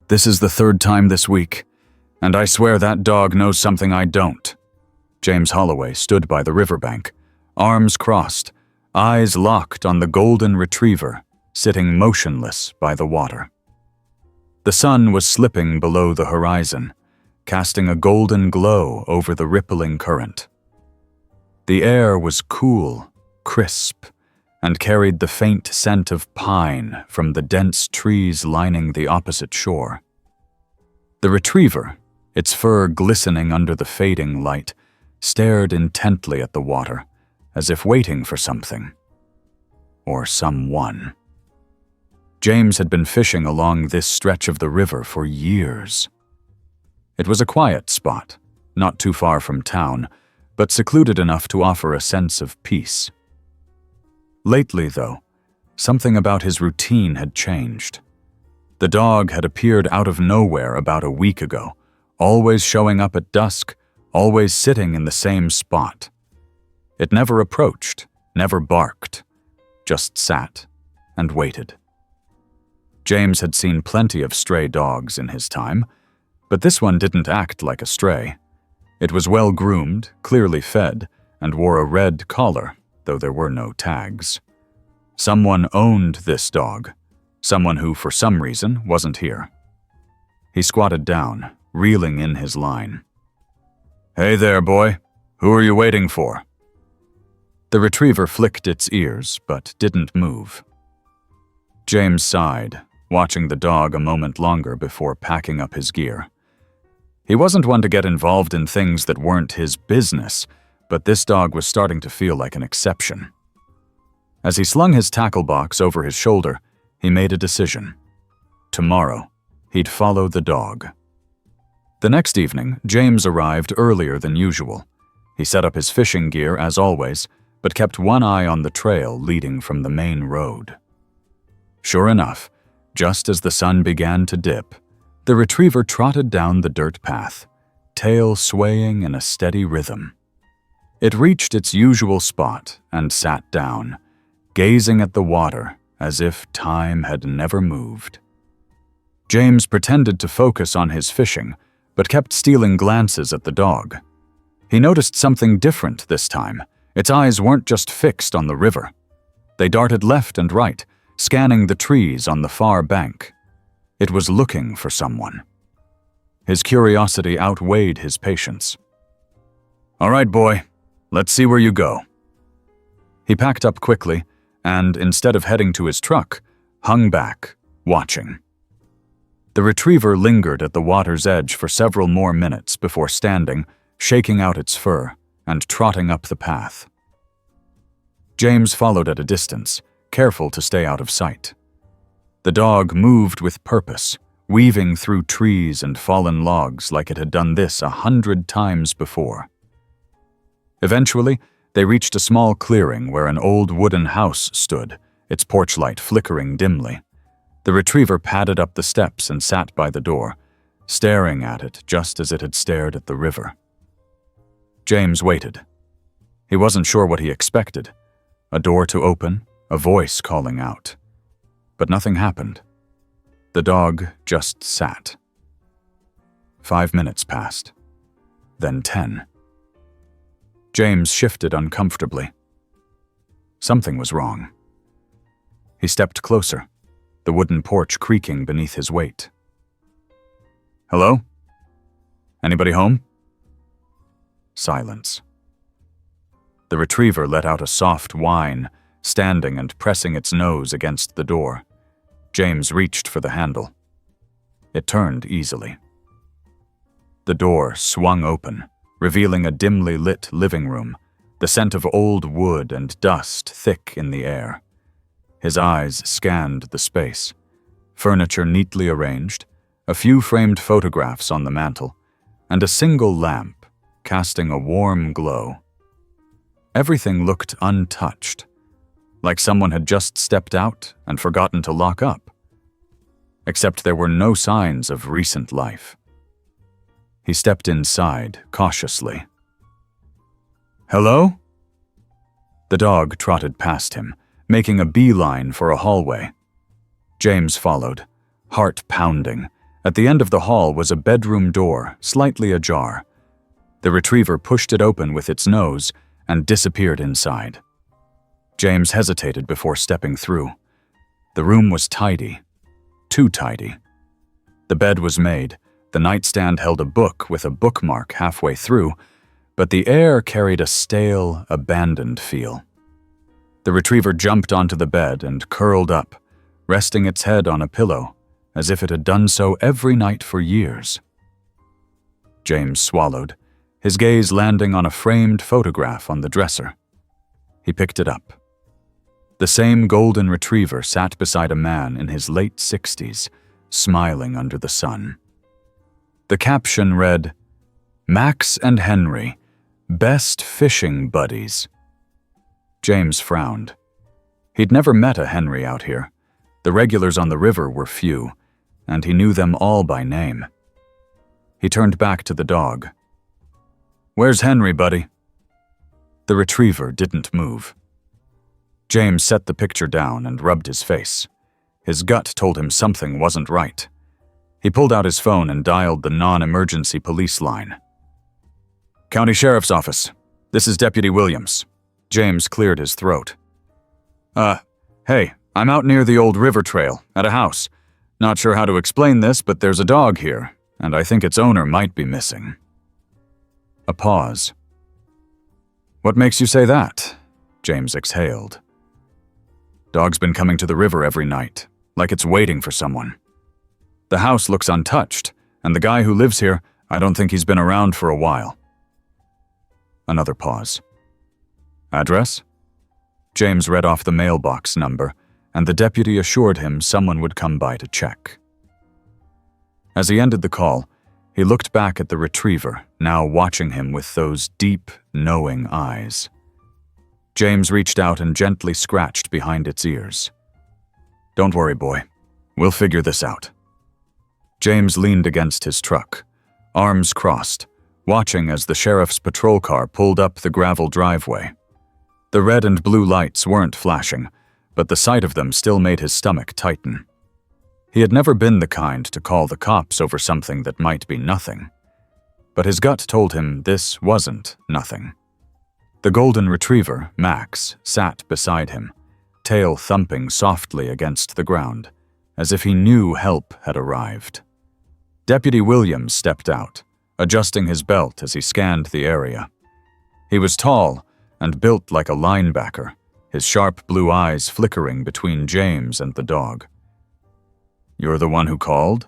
This is the third time this week, and I swear that dog knows something I don't. James Holloway stood by the riverbank, arms crossed, eyes locked on the golden retriever, sitting motionless by the water. The sun was slipping below the horizon, casting a golden glow over the rippling current. The air was cool, crisp, and carried the faint scent of pine from the dense trees lining the opposite shore. The retriever, its fur glistening under the fading light, stared intently at the water, as if waiting for something. Or someone. James had been fishing along this stretch of the river for years. It was a quiet spot, not too far from town, but secluded enough to offer a sense of peace. Lately, though, something about his routine had changed. The dog had appeared out of nowhere about a week ago, always showing up at dusk, always sitting in the same spot. It never approached, never barked, just sat and waited. James had seen plenty of stray dogs in his time, but this one didn't act like a stray. It was well-groomed, clearly fed, and wore a red collar, though there were no tags. Someone owned this dog, someone who, for some reason, wasn't here. He squatted down, reeling in his line. "Hey there, boy. Who are you waiting for?" The retriever flicked its ears, but didn't move. James sighed, watching the dog a moment longer before packing up his gear. He wasn't one to get involved in things that weren't his business, but this dog was starting to feel like an exception. As he slung his tackle box over his shoulder, he made a decision. Tomorrow, he'd follow the dog. The next evening, James arrived earlier than usual. He set up his fishing gear as always, but kept one eye on the trail leading from the main road. Sure enough, just as the sun began to dip, the retriever trotted down the dirt path, tail swaying in a steady rhythm. It reached its usual spot and sat down, gazing at the water as if time had never moved. James pretended to focus on his fishing, but kept stealing glances at the dog. He noticed something different this time. Its eyes weren't just fixed on the river. They darted left and right, scanning the trees on the far bank. It was looking for someone. His curiosity outweighed his patience. "All right, boy, let's see where you go." He packed up quickly and, instead of heading to his truck, hung back, watching. The retriever lingered at the water's edge for several more minutes before standing, shaking out its fur, and trotting up the path. James followed at a distance, careful to stay out of sight. The dog moved with purpose, weaving through trees and fallen logs like it had done this 100 times before. Eventually, they reached a small clearing where an old wooden house stood, its porch light flickering dimly. The retriever padded up the steps and sat by the door, staring at it just as it had stared at the river. James waited. He wasn't sure what he expected. A door to open, a voice calling out. But nothing happened. The dog just sat. 5 minutes passed. Then 10. James shifted uncomfortably. Something was wrong. He stepped closer, the wooden porch creaking beneath his weight. "Hello? Anybody home?" Silence. The retriever let out a soft whine, standing and pressing its nose against the door. James reached for the handle. It turned easily. The door swung open, revealing a dimly lit living room, the scent of old wood and dust thick in the air. His eyes scanned the space. Furniture neatly arranged, a few framed photographs on the mantel, and a single lamp casting a warm glow. Everything looked untouched, like someone had just stepped out and forgotten to lock up. Except there were no signs of recent life. He stepped inside cautiously. "Hello?" The dog trotted past him, making a beeline for a hallway. James followed, heart pounding, At the end of the hall was a bedroom door, slightly ajar. The retriever pushed it open with its nose and disappeared inside. James hesitated before stepping through. The room was tidy. Too tidy. The bed was made. The nightstand held a book with a bookmark halfway through, but the air carried a stale, abandoned feel. The retriever jumped onto the bed and curled up, resting its head on a pillow, as if it had done so every night for years. James swallowed, his gaze landing on a framed photograph on the dresser. He picked it up. The same golden retriever sat beside a man in his late 60s, smiling under the sun. The caption read, "Max and Henry, best fishing buddies." James frowned. He'd never met a Henry out here. The regulars on the river were few, and he knew them all by name. He turned back to the dog. "Where's Henry, buddy?" The retriever didn't move. James set the picture down and rubbed his face. His gut told him something wasn't right. He pulled out his phone and dialed the non-emergency police line. "County Sheriff's Office. This is Deputy Williams." James cleared his throat. Hey, I'm out near the old river trail, at a house. Not sure how to explain this, but there's a dog here, and I think its owner might be missing." A pause. "What makes you say that?" James exhaled. "Dog's been coming to the river every night, like it's waiting for someone. The house looks untouched, and the guy who lives here, I don't think he's been around for a while." Another pause. "Address?" James read off the mailbox number, and the deputy assured him someone would come by to check. As he ended the call, he looked back at the retriever, now watching him with those deep, knowing eyes. James reached out and gently scratched behind its ears. "Don't worry, boy. We'll figure this out." James leaned against his truck, arms crossed, watching as the sheriff's patrol car pulled up the gravel driveway. The red and blue lights weren't flashing, but the sight of them still made his stomach tighten. He had never been the kind to call the cops over something that might be nothing. But his gut told him this wasn't nothing. The golden retriever, Max, sat beside him, tail thumping softly against the ground, as if he knew help had arrived. Deputy Williams stepped out, adjusting his belt as he scanned the area. He was tall and built like a linebacker, his sharp blue eyes flickering between James and the dog. "You're the one who called?"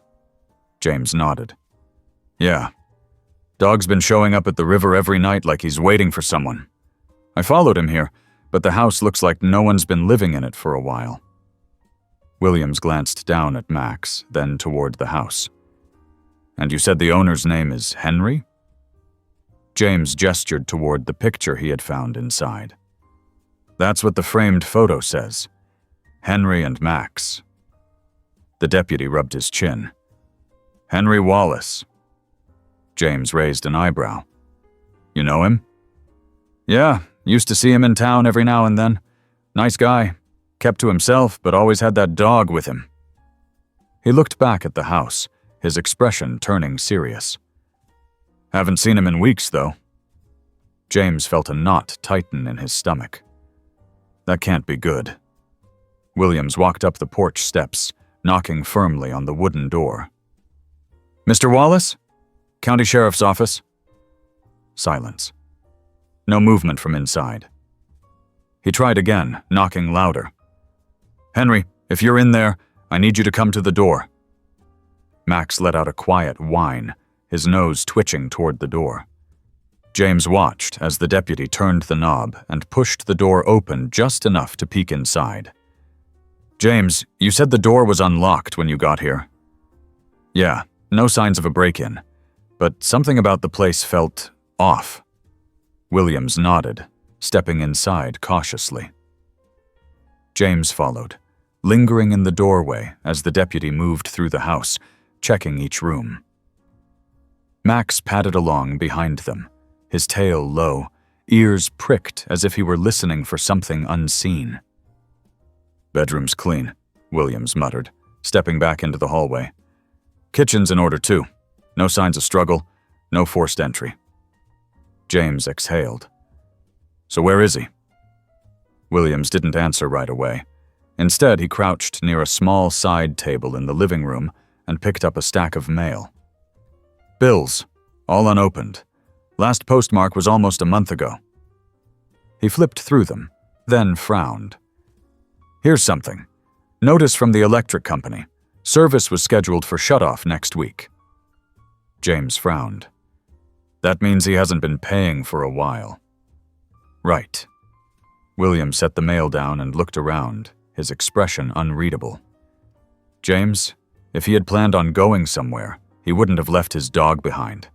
James nodded. "Yeah. Dog's been showing up at the river every night like he's waiting for someone. I followed him here, but the house looks like no one's been living in it for a while." Williams glanced down at Max, then toward the house. "And you said the owner's name is Henry?" James gestured toward the picture he had found inside. "That's what the framed photo says. Henry and Max." The deputy rubbed his chin. "Henry Wallace." James raised an eyebrow. "You know him?" "Yeah, used to see him in town every now and then. Nice guy. Kept to himself, but always had that dog with him." He looked back at the house, his expression turning serious. "Haven't seen him in weeks, though." James felt a knot tighten in his stomach. That can't be good. Williams walked up the porch steps, knocking firmly on the wooden door. "Mr. Wallace? County Sheriff's Office." Silence. No movement from inside. He tried again, knocking louder. "Henry, if you're in there, I need you to come to the door." Max let out a quiet whine, his nose twitching toward the door. James watched as the deputy turned the knob and pushed the door open just enough to peek inside. "James, you said the door was unlocked when you got here." "Yeah, no signs of a break-in, but something about the place felt off." Williams nodded, stepping inside cautiously. James followed, lingering in the doorway as the deputy moved through the house, checking each room. Max padded along behind them, his tail low, ears pricked as if he were listening for something unseen. "Bedroom's clean," Williams muttered, stepping back into the hallway. Kitchen's in order too. No signs of struggle, no forced entry. James exhaled. So where is he? Williams didn't answer right away. Instead, he crouched near a small side table in the living room and picked up a stack of mail. Bills, all unopened. Last postmark was almost a month ago. He flipped through them, then frowned. Here's something. Notice from the electric company. Service was scheduled for shutoff next week. James frowned. That means he hasn't been paying for a while. Right. William set the mail down and looked around, his expression unreadable. James, if he had planned on going somewhere, he wouldn't have left his dog behind.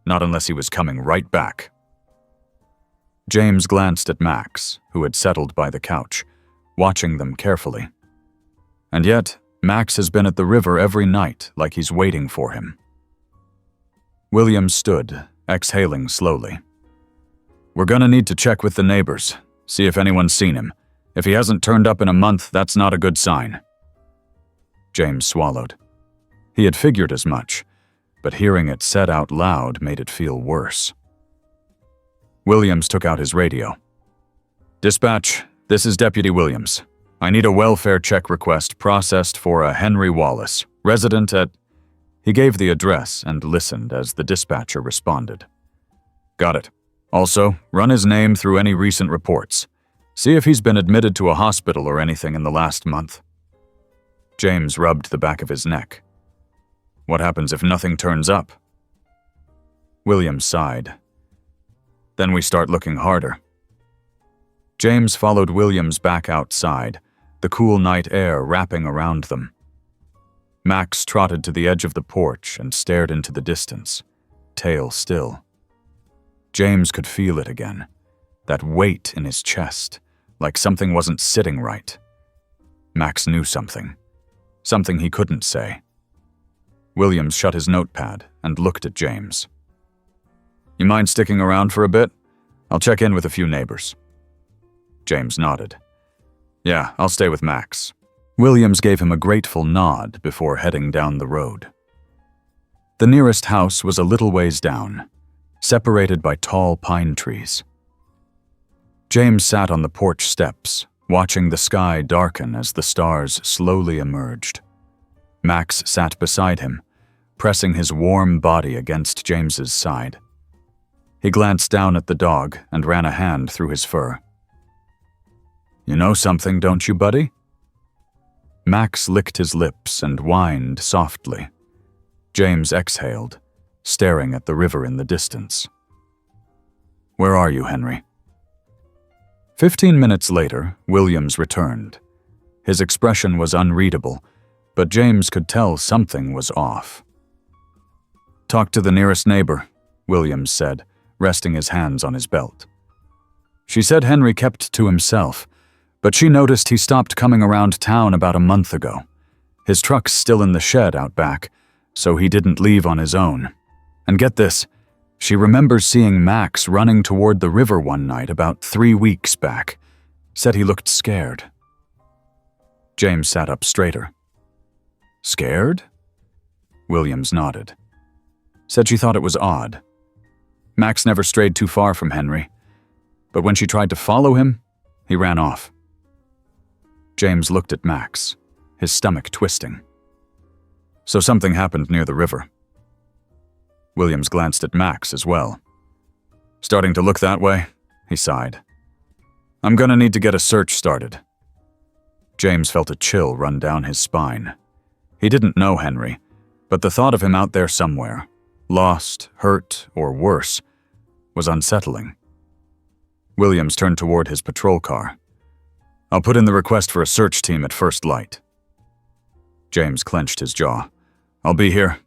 Not unless he was coming right back. James glanced at Max, who had settled by the couch, watching them carefully. And yet, Max has been at the river every night like he's waiting for him. William stood, exhaling slowly. We're gonna need to check with the neighbors, see if anyone's seen him. If he hasn't turned up in a month, that's not a good sign. James swallowed. He had figured as much, but hearing it said out loud made it feel worse. Williams took out his radio. Dispatch, this is Deputy Williams. I need a welfare check request processed for a Henry Wallace, resident at... He gave the address and listened as the dispatcher responded. Got it. Also, run his name through any recent reports. See if he's been admitted to a hospital or anything in the last month. James rubbed the back of his neck. What happens if nothing turns up? William sighed. Then we start looking harder. James followed Williams back outside, the cool night air wrapping around them. Max trotted to the edge of the porch and stared into the distance, tail still. James could feel it again, that weight in his chest, like something wasn't sitting right. Max knew something he couldn't say. Williams shut his notepad and looked at James. You mind sticking around for a bit? I'll check in with a few neighbors. James nodded. Yeah, I'll stay with Max. Williams gave him a grateful nod before heading down the road. The nearest house was a little ways down, separated by tall pine trees. James sat on the porch steps, watching the sky darken as the stars slowly emerged. Max sat beside him, pressing his warm body against James's side. He glanced down at the dog and ran a hand through his fur. You know something, don't you, buddy? Max licked his lips and whined softly. James exhaled, staring at the river in the distance. Where are you, Henry? 15 minutes later, Williams returned. His expression was unreadable, but James could tell something was off. Talk to the nearest neighbor, Williams said, resting his hands on his belt. She said Henry kept to himself, but she noticed he stopped coming around town about a month ago. His truck's still in the shed out back, so he didn't leave on his own. And get this, she remembers seeing Max running toward the river one night about 3 weeks back. Said he looked scared. James sat up straighter. Scared? Williams nodded. Said she thought it was odd. Max never strayed too far from Henry, but when she tried to follow him, he ran off. James looked at Max, his stomach twisting. So something happened near the river. Williams glanced at Max as well. Starting to look that way, he sighed. I'm gonna need to get a search started. James felt a chill run down his spine. He didn't know Henry, but the thought of him out there somewhere, lost, hurt, or worse, was unsettling. Williams turned toward his patrol car. I'll put in the request for a search team at first light. James clenched his jaw. I'll be here.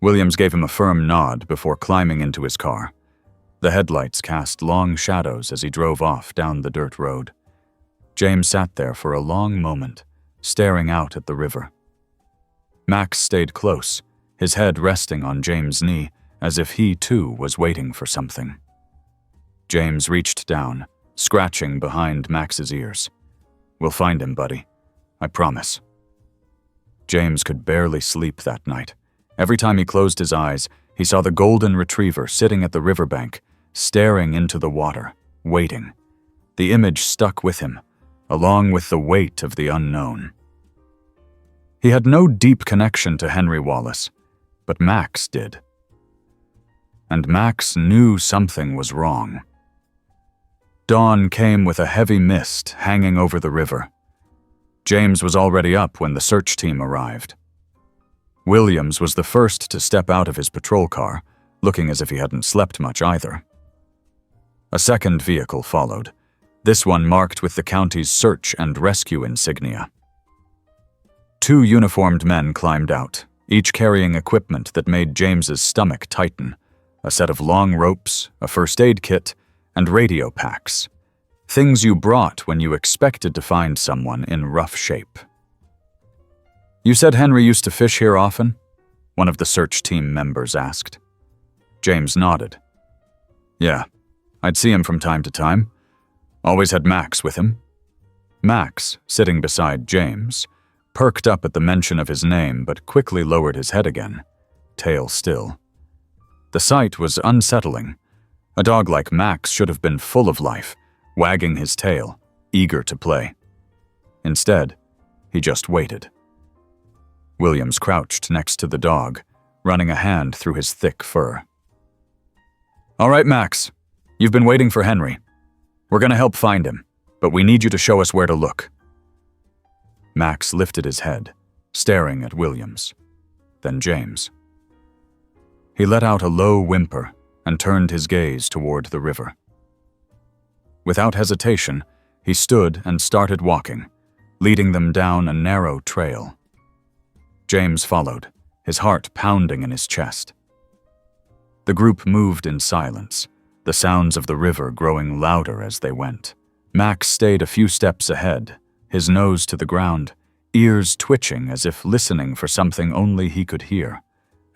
Williams gave him a firm nod before climbing into his car. The headlights cast long shadows as he drove off down the dirt road. James sat there for a long moment, staring out at the river. Max stayed close, his head resting on James' knee, as if he too was waiting for something. James reached down, scratching behind Max's ears. We'll find him, buddy. I promise. James could barely sleep that night. Every time he closed his eyes, he saw the golden retriever sitting at the riverbank, staring into the water, waiting. The image stuck with him, along with the weight of the unknown. He had no deep connection to Henry Wallace, but Max did. And Max knew something was wrong. Dawn came with a heavy mist hanging over the river. James was already up when the search team arrived. Williams was the first to step out of his patrol car, looking as if he hadn't slept much either. A second vehicle followed, this one marked with the county's search and rescue insignia. 2 uniformed men climbed out, each carrying equipment that made James's stomach tighten: a set of long ropes, a first aid kit, and radio packs. Things you brought when you expected to find someone in rough shape. "You said Henry used to fish here often?" one of the search team members asked. James nodded. "Yeah, I'd see him from time to time. Always had Max with him." Max, sitting beside James, perked up at the mention of his name but quickly lowered his head again, tail still. The sight was unsettling. A dog like Max should have been full of life, wagging his tail, eager to play. Instead, he just waited. Williams crouched next to the dog, running a hand through his thick fur. "All right, Max, you've been waiting for Henry. We're going to help find him, but we need you to show us where to look." Max lifted his head, staring at Williams, then James. He let out a low whimper and turned his gaze toward the river. Without hesitation, he stood and started walking, leading them down a narrow trail. James followed, his heart pounding in his chest. The group moved in silence, the sounds of the river growing louder as they went. Max stayed a few steps ahead, his nose to the ground, ears twitching as if listening for something only he could hear.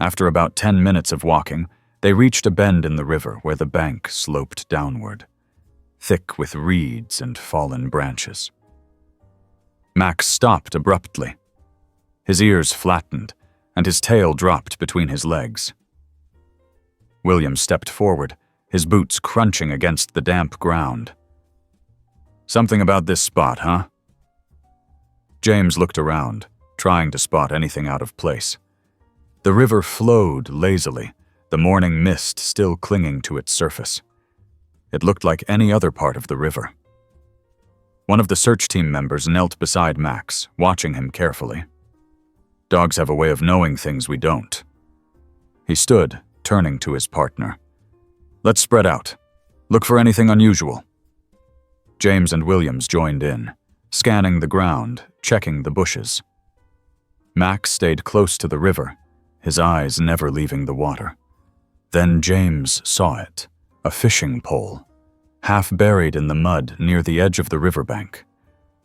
After about 10 minutes of walking, they reached a bend in the river where the bank sloped downward, thick with reeds and fallen branches. Max stopped abruptly. His ears flattened, and his tail dropped between his legs. William stepped forward, his boots crunching against the damp ground. "Something about this spot, huh?" James looked around, trying to spot anything out of place. The river flowed lazily, the morning mist still clinging to its surface. It looked like any other part of the river. One of the search team members knelt beside Max, watching him carefully. "Dogs have a way of knowing things we don't." He stood, turning to his partner. "Let's spread out. Look for anything unusual." James and Williams joined in, scanning the ground, checking the bushes. Max stayed close to the river, his eyes never leaving the water. Then James saw it, a fishing pole, half buried in the mud near the edge of the riverbank.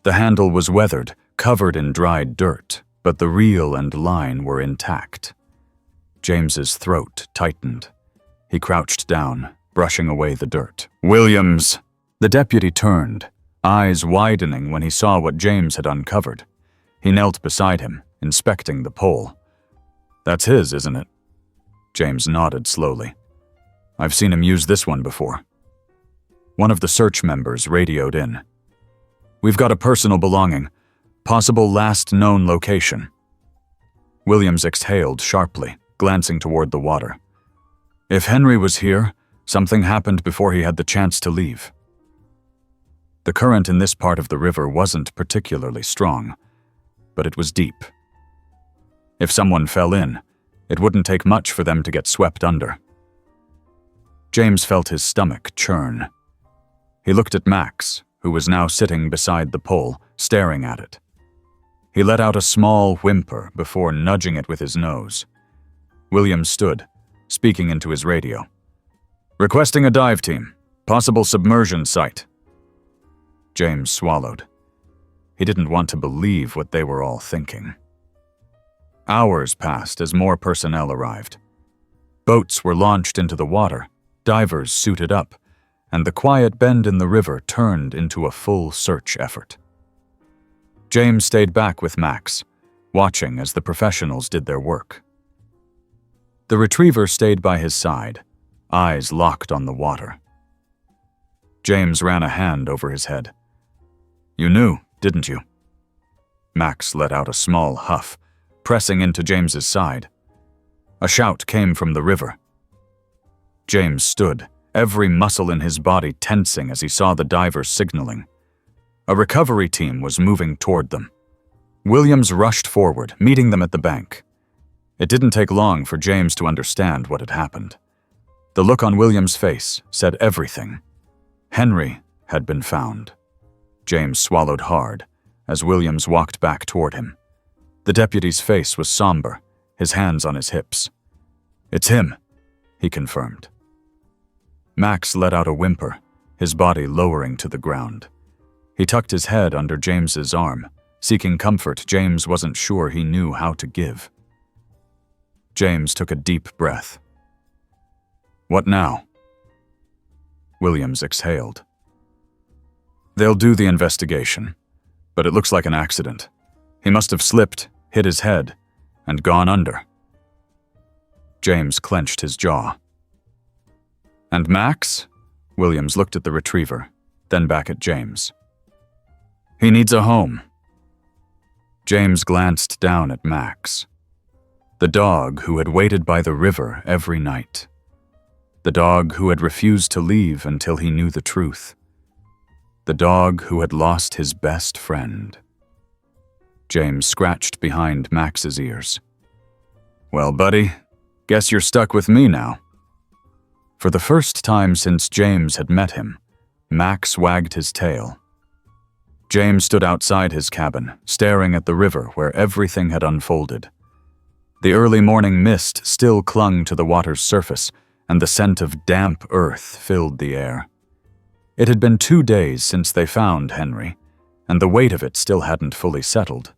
The handle was weathered, covered in dried dirt, but the reel and line were intact. James's throat tightened. He crouched down, brushing away the dirt. "Williams!" The deputy turned, eyes widening when he saw what James had uncovered. He knelt beside him, inspecting the pole. "That's his, isn't it?" James nodded slowly. "I've seen him use this one before." One of the search members radioed in. "We've got a personal belonging. Possible last known location." Williams exhaled sharply, glancing toward the water. If Henry was here, something happened before he had the chance to leave. The current in this part of the river wasn't particularly strong, but it was deep. If someone fell in, it wouldn't take much for them to get swept under. James felt his stomach churn. He looked at Max, who was now sitting beside the pole, staring at it. He let out a small whimper before nudging it with his nose. William stood, speaking into his radio. "Requesting a dive team. Possible submersion site." James swallowed. He didn't want to believe what they were all thinking. Hours passed as more personnel arrived. Boats were launched into the water, divers suited up, and the quiet bend in the river turned into a full search effort. James stayed back with Max, watching as the professionals did their work. The retriever stayed by his side, eyes locked on the water. James ran a hand over his head. "You knew, didn't you?" Max let out a small huff, pressing into James's side. A shout came from the river. James stood, every muscle in his body tensing as he saw the divers signaling. A recovery team was moving toward them. Williams rushed forward, meeting them at the bank. It didn't take long for James to understand what had happened. The look on Williams' face said everything. Henry had been found. James swallowed hard as Williams walked back toward him. The deputy's face was somber, his hands on his hips. "It's him," he confirmed. Max let out a whimper, his body lowering to the ground. He tucked his head under James's arm, seeking comfort James wasn't sure he knew how to give. James took a deep breath. "What now?" Williams exhaled. "They'll do the investigation, but it looks like an accident. He must have slipped, hit his head, and gone under." James clenched his jaw. "And Max?" Williams looked at the retriever, then back at James. "He needs a home." James glanced down at Max. The dog who had waited by the river every night. The dog who had refused to leave until he knew the truth. The dog who had lost his best friend. James scratched behind Max's ears. "Well, buddy, guess you're stuck with me now." For the first time since James had met him, Max wagged his tail. James stood outside his cabin, staring at the river where everything had unfolded. The early morning mist still clung to the water's surface, and the scent of damp earth filled the air. It had been 2 days since they found Henry, and the weight of it still hadn't fully settled.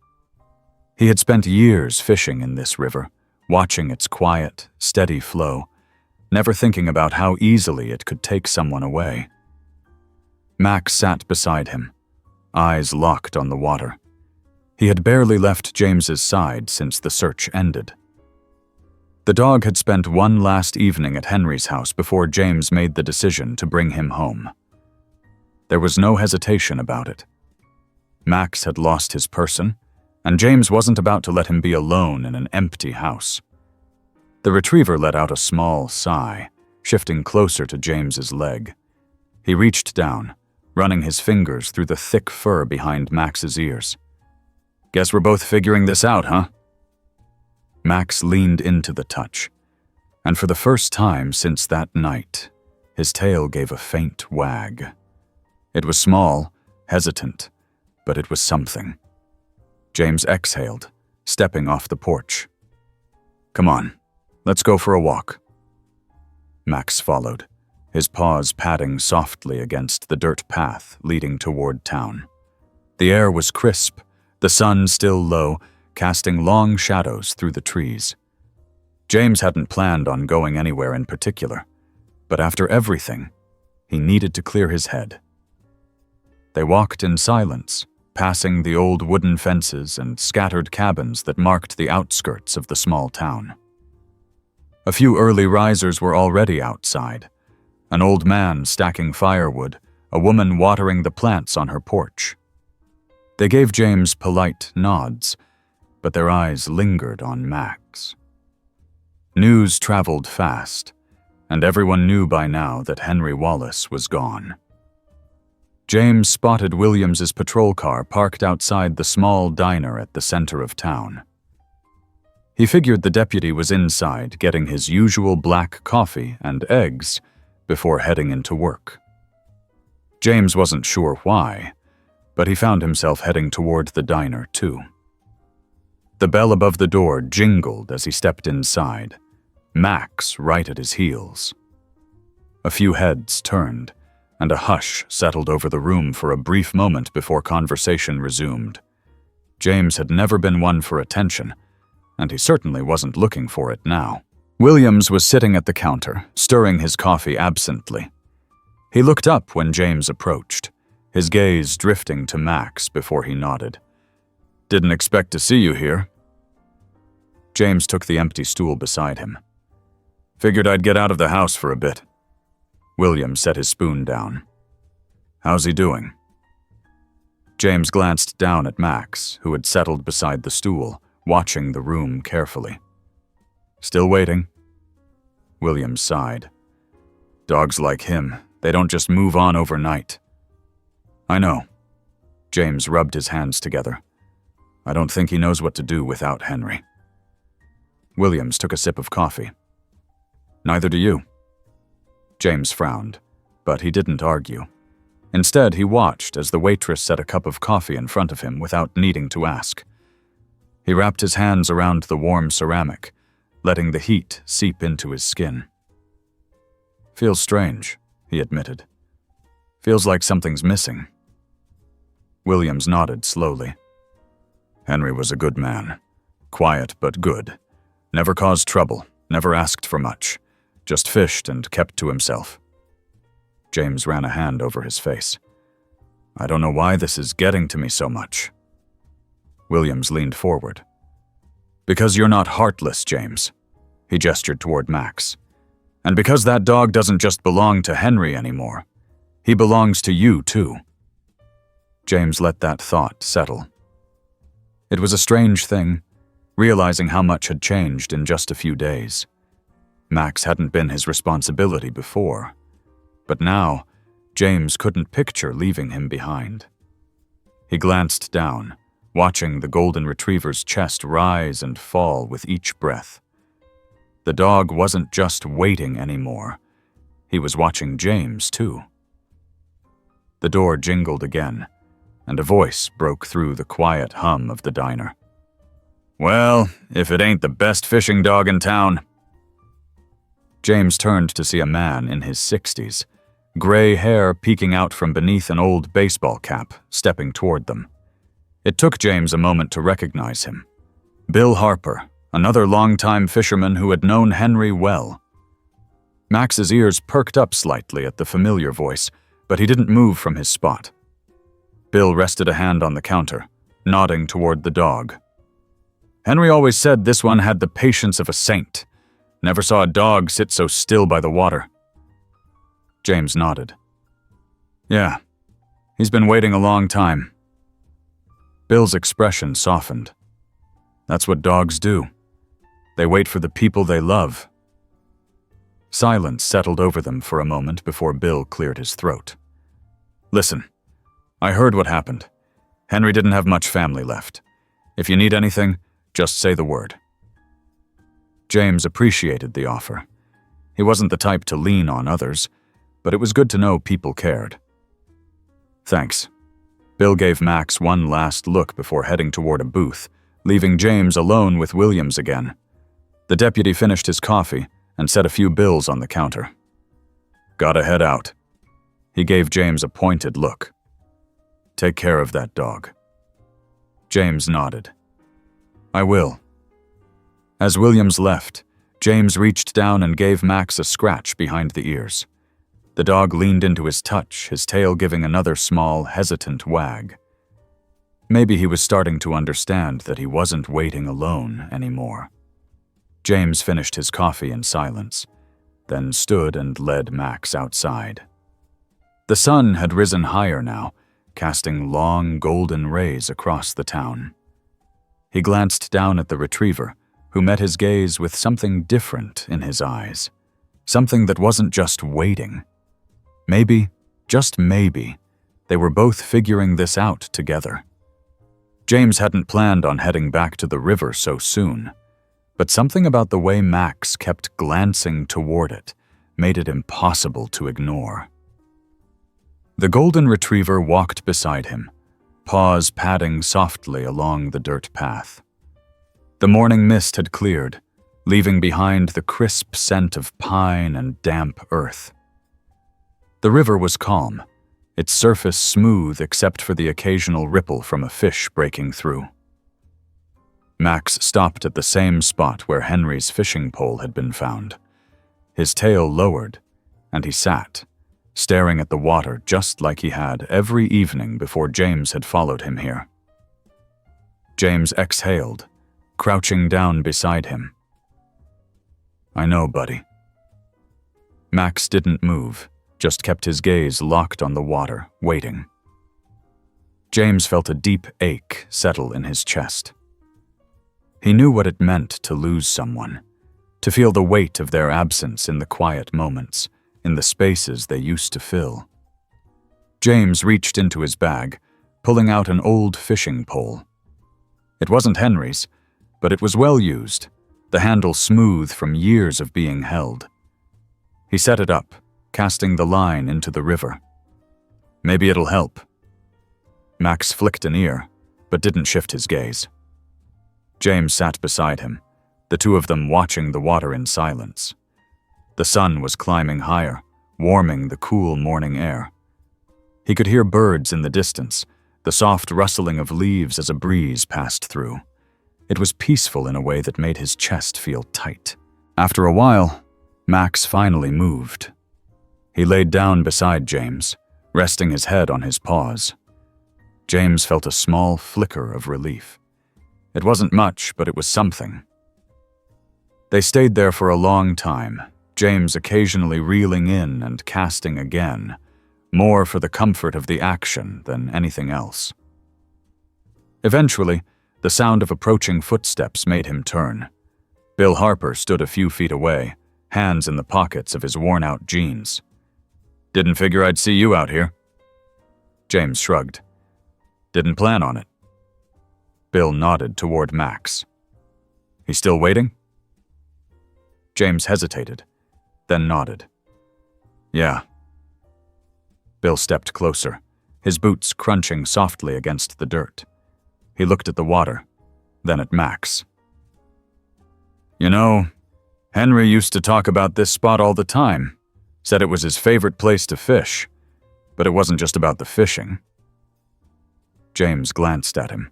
He had spent years fishing in this river, watching its quiet, steady flow, never thinking about how easily it could take someone away. Max sat beside him, eyes locked on the water. He had barely left James's side since the search ended. The dog had spent one last evening at Henry's house before James made the decision to bring him home. There was no hesitation about it. Max had lost his person, and James wasn't about to let him be alone in an empty house. The retriever let out a small sigh, shifting closer to James's leg. He reached down, running his fingers through the thick fur behind Max's ears. "Guess we're both figuring this out, huh?" Max leaned into the touch, and for the first time since that night, his tail gave a faint wag. It was small, hesitant, but it was something. James exhaled, stepping off the porch. "Come on, let's go for a walk." Max followed, his paws padding softly against the dirt path leading toward town. The air was crisp, the sun still low, casting long shadows through the trees. James hadn't planned on going anywhere in particular, but after everything, he needed to clear his head. They walked in silence, passing the old wooden fences and scattered cabins that marked the outskirts of the small town. A few early risers were already outside, an old man stacking firewood, a woman watering the plants on her porch. They gave James polite nods, but their eyes lingered on Max. News traveled fast, and everyone knew by now that Henry Wallace was gone. James spotted Williams's patrol car parked outside the small diner at the center of town. He figured the deputy was inside getting his usual black coffee and eggs before heading into work. James wasn't sure why, but he found himself heading toward the diner too. The bell above the door jingled as he stepped inside, Max right at his heels. A few heads turned, and a hush settled over the room for a brief moment before conversation resumed. James had never been one for attention, and he certainly wasn't looking for it now. Williams was sitting at the counter, stirring his coffee absently. He looked up when James approached, his gaze drifting to Max before he nodded. "Didn't expect to see you here. James took the empty stool beside him. Figured I'd get out of the house for a bit. William set his spoon down. How's he doing? James glanced down at Max, who had settled beside the stool, watching the room carefully. Still waiting? William sighed. Dogs like him, they don't just move on overnight. I know. James rubbed his hands together. I don't think he knows what to do without Henry. Williams took a sip of coffee. Neither do you. James frowned, but he didn't argue. Instead, he watched as the waitress set a cup of coffee in front of him without needing to ask. He wrapped his hands around the warm ceramic, letting the heat seep into his skin. Feels strange, he admitted. Feels like something's missing. Williams nodded slowly. Henry was a good man. Quiet but good. Never caused trouble, never asked for much. Just fished and kept to himself. James ran a hand over his face. I don't know why this is getting to me so much. Williams leaned forward. Because you're not heartless, James. He gestured toward Max. And because that dog doesn't just belong to Henry anymore. He belongs to you, too. James let that thought settle. It was a strange thing, realizing how much had changed in just a few days. Max hadn't been his responsibility before, but now James couldn't picture leaving him behind. He glanced down, watching the golden retriever's chest rise and fall with each breath. The dog wasn't just waiting anymore. He was watching James, too. The door jingled again, and a voice broke through the quiet hum of the diner. Well, if it ain't the best fishing dog in town. James turned to see a man in his 60s, gray hair peeking out from beneath an old baseball cap, stepping toward them. It took James a moment to recognize him. Bill Harper, another longtime fisherman who had known Henry well. Max's ears perked up slightly at the familiar voice, but he didn't move from his spot. Bill rested a hand on the counter, nodding toward the dog. Henry always said this one had the patience of a saint. Never saw a dog sit so still by the water. James nodded. Yeah, he's been waiting a long time. Bill's expression softened. That's what dogs do. They wait for the people they love. Silence settled over them for a moment before Bill cleared his throat. Listen, I heard what happened. Henry didn't have much family left. If you need anything, just say the word. James appreciated the offer. He wasn't the type to lean on others, but it was good to know people cared. Thanks. Bill gave Max one last look before heading toward a booth, leaving James alone with Williams again. The deputy finished his coffee and set a few bills on the counter. Gotta head out. He gave James a pointed look. Take care of that dog. James nodded. I will. As Williams left, James reached down and gave Max a scratch behind the ears. The dog leaned into his touch, his tail giving another small, hesitant wag. Maybe he was starting to understand that he wasn't waiting alone anymore. James finished his coffee in silence, then stood and led Max outside. The sun had risen higher now, casting long golden rays across the town. He glanced down at the retriever, who met his gaze with something different in his eyes, something that wasn't just waiting. Maybe, just maybe, they were both figuring this out together. James hadn't planned on heading back to the river so soon, but something about the way Max kept glancing toward it made it impossible to ignore. The golden retriever walked beside him, paws padding softly along the dirt path. The morning mist had cleared, leaving behind the crisp scent of pine and damp earth. The river was calm, its surface smooth except for the occasional ripple from a fish breaking through. Max stopped at the same spot where Henry's fishing pole had been found. His tail lowered, and he sat, staring at the water just like he had every evening before James had followed him here. James exhaled, crouching down beside him. "I know, buddy." Max didn't move, just kept his gaze locked on the water, waiting. James felt a deep ache settle in his chest. He knew what it meant to lose someone, to feel the weight of their absence in the quiet moments, in the spaces they used to fill. James reached into his bag, pulling out an old fishing pole. It wasn't Henry's, but it was well used, the handle smooth from years of being held. He set it up, casting the line into the river. "Maybe it'll help." Max flicked an ear, but didn't shift his gaze. James sat beside him, the two of them watching the water in silence. The sun was climbing higher, warming the cool morning air. He could hear birds in the distance, the soft rustling of leaves as a breeze passed through. It was peaceful in a way that made his chest feel tight. After a while, Max finally moved. He laid down beside James, resting his head on his paws. James felt a small flicker of relief. It wasn't much, but it was something. They stayed there for a long time, James occasionally reeling in and casting again, more for the comfort of the action than anything else. Eventually, the sound of approaching footsteps made him turn. Bill Harper stood a few feet away, hands in the pockets of his worn-out jeans. "Didn't figure I'd see you out here." James shrugged. "Didn't plan on it." Bill nodded toward Max. "He's still waiting?" James hesitated, then nodded. "Yeah." Bill stepped closer, his boots crunching softly against the dirt. He looked at the water, then at Max. "You know, Henry used to talk about this spot all the time, said it was his favorite place to fish, but it wasn't just about the fishing." James glanced at him.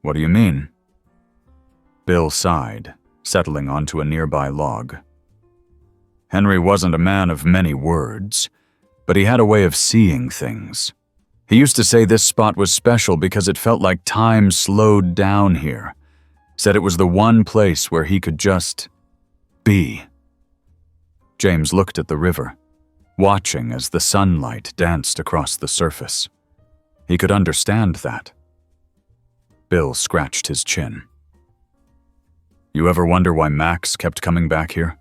"What do you mean?" Bill sighed, settling onto a nearby log. "Henry wasn't a man of many words, but he had a way of seeing things. He used to say this spot was special because it felt like time slowed down here. Said it was the one place where he could just be." James looked at the river, watching as the sunlight danced across the surface. He could understand that. Bill scratched his chin. "You ever wonder why Max kept coming back here?"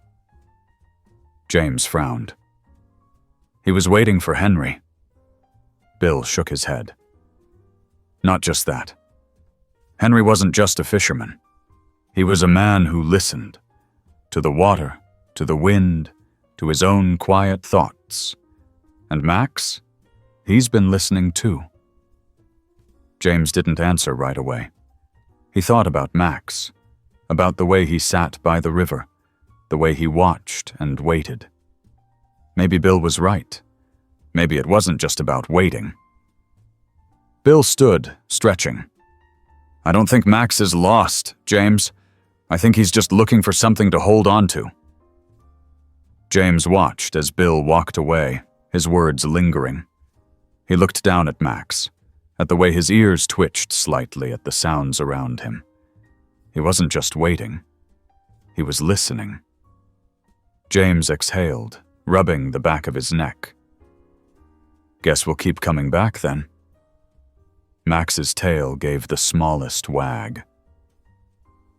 James frowned. "He was waiting for Henry." Bill shook his head. "Not just that. Henry wasn't just a fisherman. He was a man who listened. To the water, to the wind, to his own quiet thoughts. And Max? He's been listening too." James didn't answer right away. He thought about Max, about the way he sat by the river, the way he watched and waited. Maybe Bill was right. Maybe it wasn't just about waiting. Bill stood, stretching. "I don't think Max is lost, James. I think he's just looking for something to hold on to." James watched as Bill walked away, his words lingering. He looked down at Max, at the way his ears twitched slightly at the sounds around him. He wasn't just waiting. He was listening. James exhaled, rubbing the back of his neck. "Guess we'll keep coming back then." Max's tail gave the smallest wag.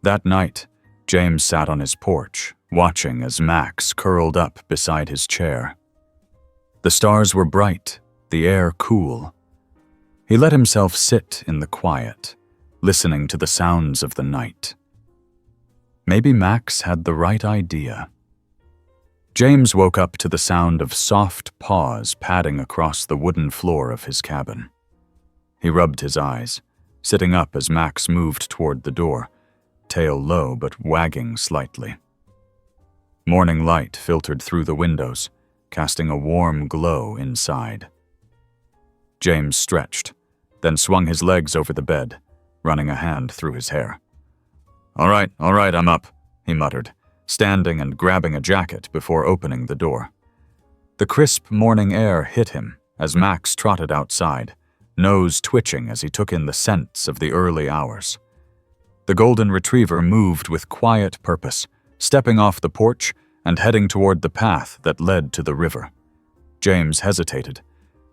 That night, James sat on his porch, watching as Max curled up beside his chair. The stars were bright, the air cool. He let himself sit in the quiet, listening to the sounds of the night. Maybe Max had the right idea. James woke up to the sound of soft paws padding across the wooden floor of his cabin. He rubbed his eyes, sitting up as Max moved toward the door, tail low but wagging slightly. Morning light filtered through the windows, casting a warm glow inside. James stretched, then swung his legs over the bed, running a hand through his hair. All right, I'm up," he muttered, standing and grabbing a jacket before opening the door. The crisp morning air hit him as Max trotted outside, nose twitching as he took in the scents of the early hours. The golden retriever moved with quiet purpose, stepping off the porch and heading toward the path that led to the river. James hesitated,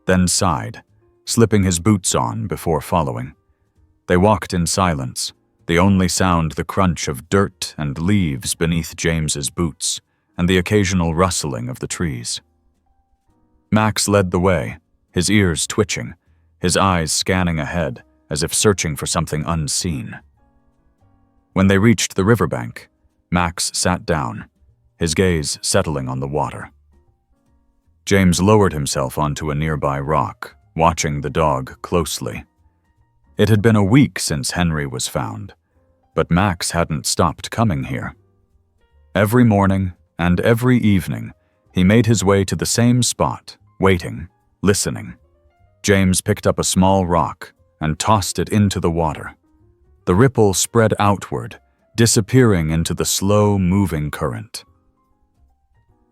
then sighed, slipping his boots on before following. They walked in silence, the only sound the crunch of dirt and leaves beneath James's boots and the occasional rustling of the trees. Max led the way, his ears twitching, his eyes scanning ahead as if searching for something unseen. When they reached the riverbank, Max sat down, his gaze settling on the water. James lowered himself onto a nearby rock, watching the dog closely. It had been a week since Henry was found, but Max hadn't stopped coming here. Every morning and every evening, he made his way to the same spot, waiting, listening. James picked up a small rock and tossed it into the water. The ripple spread outward, disappearing into the slow-moving current.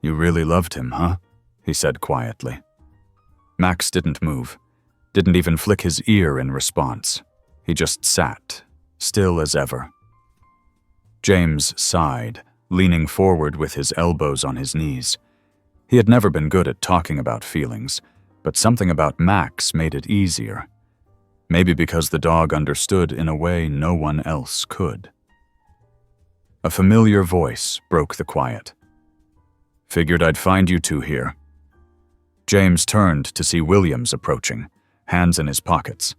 "You really loved him, huh?" he said quietly. Max didn't move, didn't even flick his ear in response. He just sat, still as ever. James sighed, leaning forward with his elbows on his knees. He had never been good at talking about feelings, but something about Max made it easier. Maybe because the dog understood in a way no one else could. A familiar voice broke the quiet. "Figured I'd find you two here." James turned to see Williams approaching, hands in his pockets.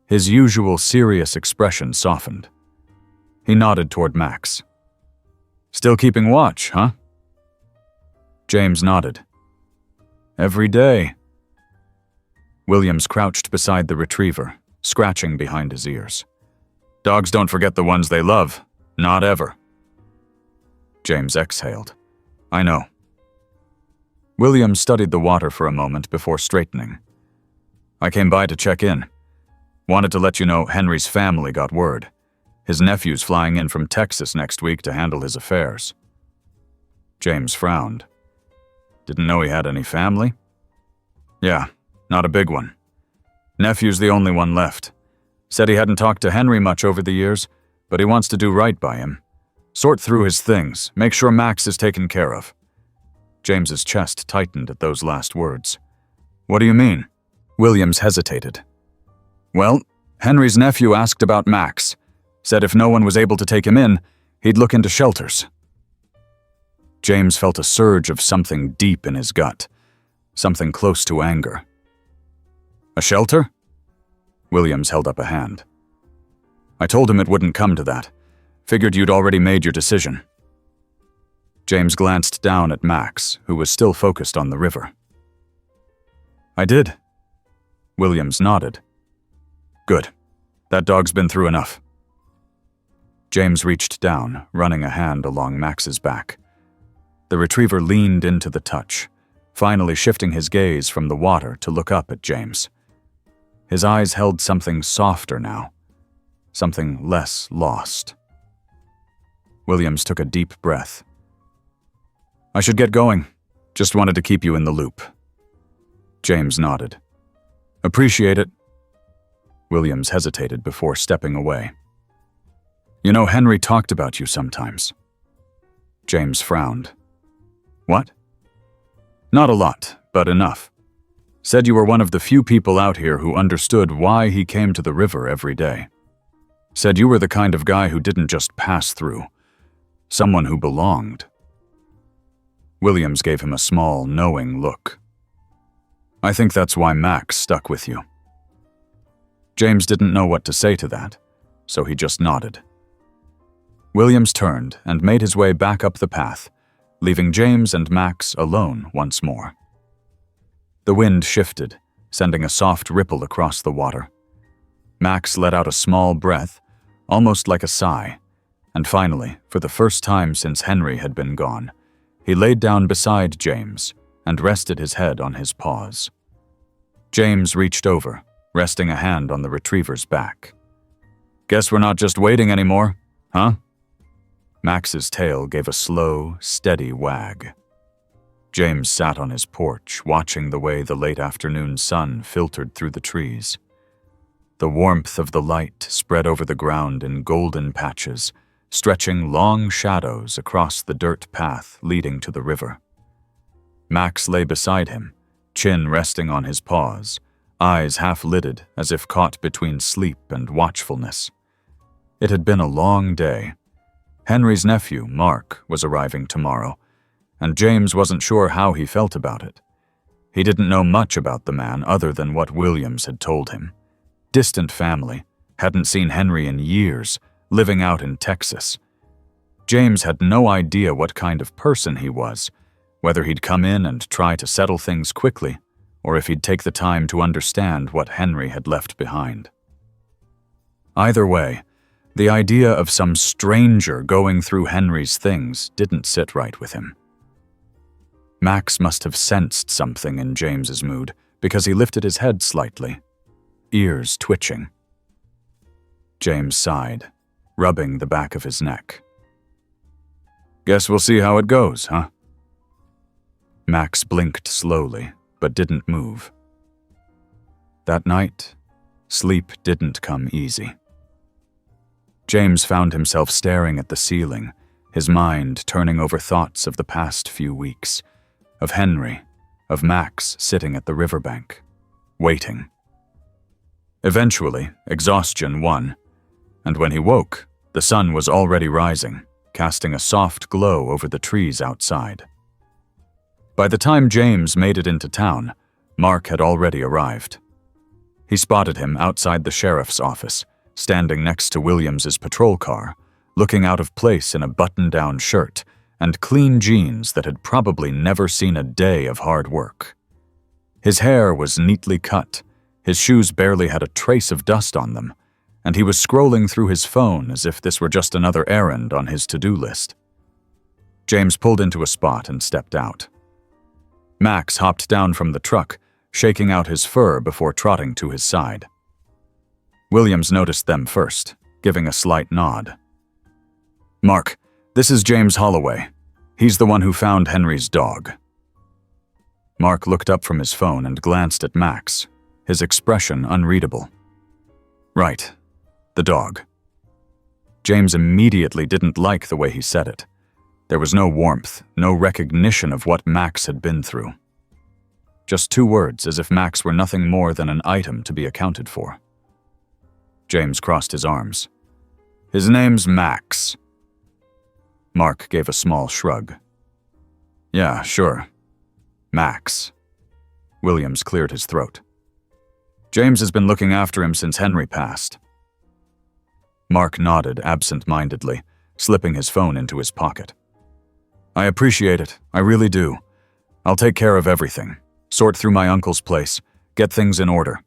His usual serious expression softened. He nodded toward Max. "Still keeping watch, huh?" James nodded. "Every day." Williams crouched beside the retriever, scratching behind his ears. "Dogs don't forget the ones they love. Not ever." James exhaled. "I know." Williams studied the water for a moment before straightening. "I came by to check in. Wanted to let you know Henry's family got word. His nephew's flying in from Texas next week to handle his affairs." James frowned. "Didn't know he had any family?" "Yeah, not a big one. Nephew's the only one left. Said he hadn't talked to Henry much over the years, but he wants to do right by him. Sort through his things, make sure Max is taken care of." James's chest tightened at those last words. "What do you mean?" Williams hesitated. "Well, Henry's nephew asked about Max. Said if no one was able to take him in, he'd look into shelters." James felt a surge of something deep in his gut, something close to anger. "A shelter?" Williams held up a hand. "I told him it wouldn't come to that. Figured you'd already made your decision." James glanced down at Max, who was still focused on the river. "I did." Williams nodded. "Good. That dog's been through enough." James reached down, running a hand along Max's back. The retriever leaned into the touch, finally shifting his gaze from the water to look up at James. His eyes held something softer now, something less lost. Williams took a deep breath. "I should get going. Just wanted to keep you in the loop." James nodded. "Appreciate it." Williams hesitated before stepping away. "You know, Henry talked about you sometimes." James frowned. "What?" "Not a lot, but enough. Said you were one of the few people out here who understood why he came to the river every day. Said you were the kind of guy who didn't just pass through. Someone who belonged." Williams gave him a small, knowing look. "I think that's why Max stuck with you." James didn't know what to say to that, so he just nodded. Williams turned and made his way back up the path, leaving James and Max alone once more. The wind shifted, sending a soft ripple across the water. Max let out a small breath, almost like a sigh, and finally, for the first time since Henry had been gone, he laid down beside James and rested his head on his paws. James reached over, resting a hand on the retriever's back. "Guess we're not just waiting anymore, huh?" Max's tail gave a slow, steady wag. James sat on his porch, watching the way the late afternoon sun filtered through the trees. The warmth of the light spread over the ground in golden patches, stretching long shadows across the dirt path leading to the river. Max lay beside him, chin resting on his paws, eyes half-lidded as if caught between sleep and watchfulness. It had been a long day. Henry's nephew, Mark, was arriving tomorrow, and James wasn't sure how he felt about it. He didn't know much about the man other than what Williams had told him. Distant family, hadn't seen Henry in years, living out in Texas. James had no idea what kind of person he was, whether he'd come in and try to settle things quickly, or if he'd take the time to understand what Henry had left behind. Either way, the idea of some stranger going through Henry's things didn't sit right with him. Max must have sensed something in James's mood because he lifted his head slightly, ears twitching. James sighed, rubbing the back of his neck. "Guess we'll see how it goes, huh?" Max blinked slowly, but didn't move. That night, sleep didn't come easy. James found himself staring at the ceiling, his mind turning over thoughts of the past few weeks, of Henry, of Max sitting at the riverbank, waiting. Eventually, exhaustion won, and when he woke, the sun was already rising, casting a soft glow over the trees outside. By the time James made it into town, Mark had already arrived. He spotted him outside the sheriff's office, standing next to Williams's patrol car, looking out of place in a button-down shirt and clean jeans that had probably never seen a day of hard work. His hair was neatly cut, his shoes barely had a trace of dust on them, and he was scrolling through his phone as if this were just another errand on his to-do list. James pulled into a spot and stepped out. Max hopped down from the truck, shaking out his fur before trotting to his side. Williams noticed them first, giving a slight nod. "Mark, this is James Holloway. He's the one who found Henry's dog." Mark looked up from his phone and glanced at Max, his expression unreadable. "Right, the dog." James immediately didn't like the way he said it. There was no warmth, no recognition of what Max had been through. Just two words, as if Max were nothing more than an item to be accounted for. James crossed his arms. "His name's Max." Mark gave a small shrug. "Yeah, sure. Max." Williams cleared his throat. "James has been looking after him since Henry passed." Mark nodded absent-mindedly, slipping his phone into his pocket. "I appreciate it, I really do. I'll take care of everything, sort through my uncle's place, get things in order."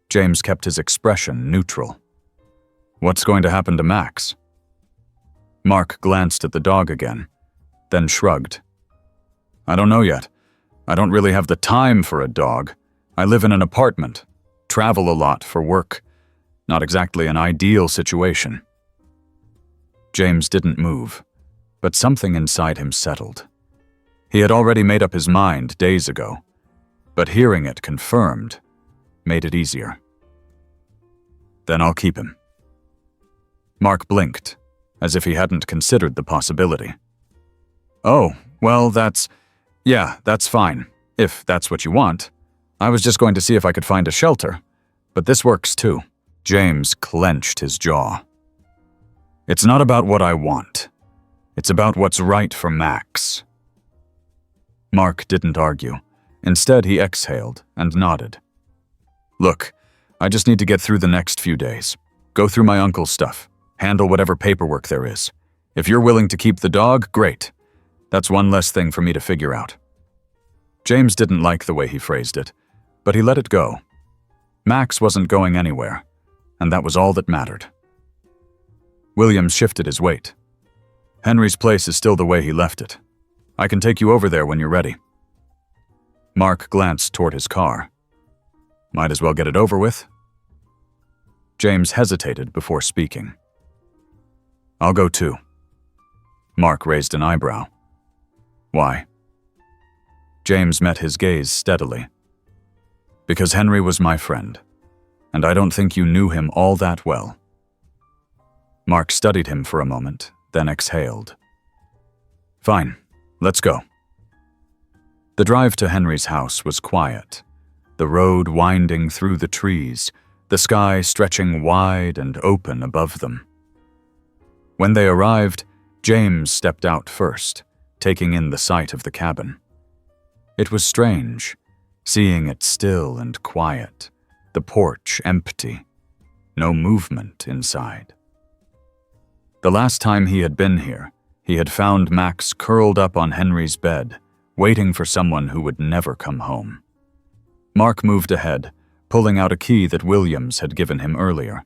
James kept his expression neutral. "What's going to happen to Max?" Mark glanced at the dog again, then shrugged. "I don't know yet. I don't really have the time for a dog. I live in an apartment, travel a lot for work. Not exactly an ideal situation." James didn't move, but something inside him settled. He had already made up his mind days ago, but hearing it confirmed made it easier. "Then I'll keep him." Mark blinked, as if he hadn't considered the possibility. "Oh, well, that's fine, if that's what you want. I was just going to see if I could find a shelter, but this works too." James clenched his jaw. "It's not about what I want. It's about what's right for Max." Mark didn't argue. Instead, he exhaled and nodded. "Look, I just need to get through the next few days. Go through my uncle's stuff. Handle whatever paperwork there is. If you're willing to keep the dog, great. That's one less thing for me to figure out." James didn't like the way he phrased it, but he let it go. Max wasn't going anywhere, and that was all that mattered. Williams shifted his weight. "Henry's place is still the way he left it. I can take you over there when you're ready." Mark glanced toward his car. "Might as well get it over with." James hesitated before speaking. "I'll go too." Mark raised an eyebrow. "Why?" James met his gaze steadily. "Because Henry was my friend, and I don't think you knew him all that well." Mark studied him for a moment, then exhaled. "Fine, let's go." The drive to Henry's house was quiet, the road winding through the trees, the sky stretching wide and open above them. When they arrived, James stepped out first, taking in the sight of the cabin. It was strange, seeing it still and quiet, the porch empty, no movement inside. The last time he had been here, he had found Max curled up on Henry's bed, waiting for someone who would never come home. Mark moved ahead, pulling out a key that Williams had given him earlier.